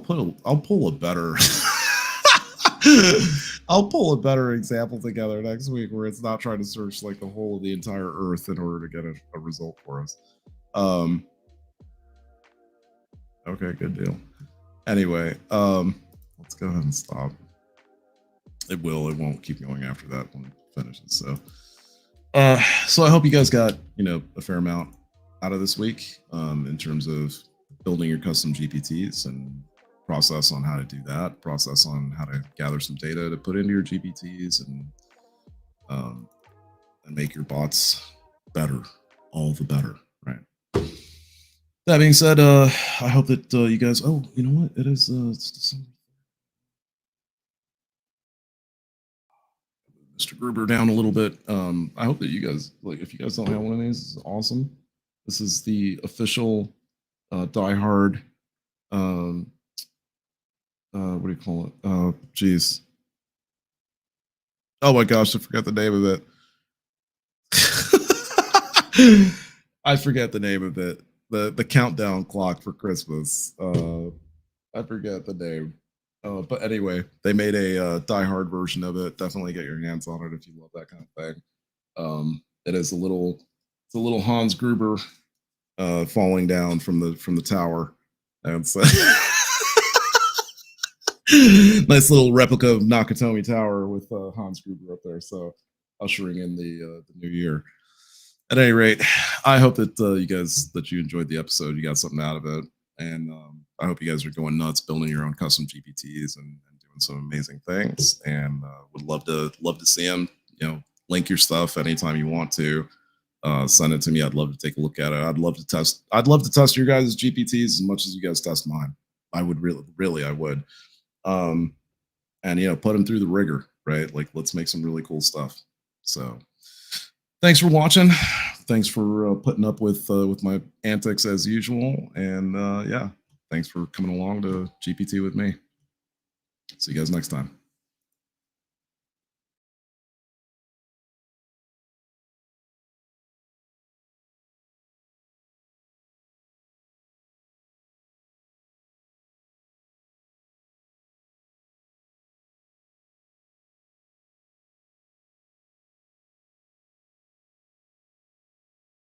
pull a better I'll pull a better example together next week where it's not trying to search like the whole of the entire earth in order to get a result for us. Okay, good deal. Anyway, let's go ahead and stop. It won't keep going after that when it finishes. So I hope you guys got, a fair amount out of this week in terms of building your custom GPTs and process on how to do that, process on how to gather some data to put into your GPTs and make your bots better, all the better, right? That being said, I hope that you guys. Oh, you know what? It is. It's December. Mr. Gruber down a little bit. I hope that you guys like. If you guys don't have one of these, this is awesome. This is the official Die Hard. What do you call it? Geez. Oh my gosh, I forgot the name of it. I forget the name of it. The countdown clock for Christmas. I forget the name. But anyway, they made a Die Hard version of it. Definitely get your hands on it if you love that kind of thing. It is a little Hans Gruber falling down from the tower, and so nice little replica of Nakatomi Tower with Hans Gruber up there. So ushering in the new year. At any rate, I hope that you enjoyed the episode. You got something out of it, and I hope you guys are going nuts building your own custom GPTs and doing some amazing things. And would love to see them. Link your stuff anytime you want to. Send it to me. I'd love to take a look at it. I'd love to test your guys' GPTs as much as you guys test mine. I would really I would. And put them through the rigor, right? Like, let's make some really cool stuff. So thanks for watching. Thanks for putting up with my antics as usual. And yeah, thanks for coming along to GPT with me. See you guys next time.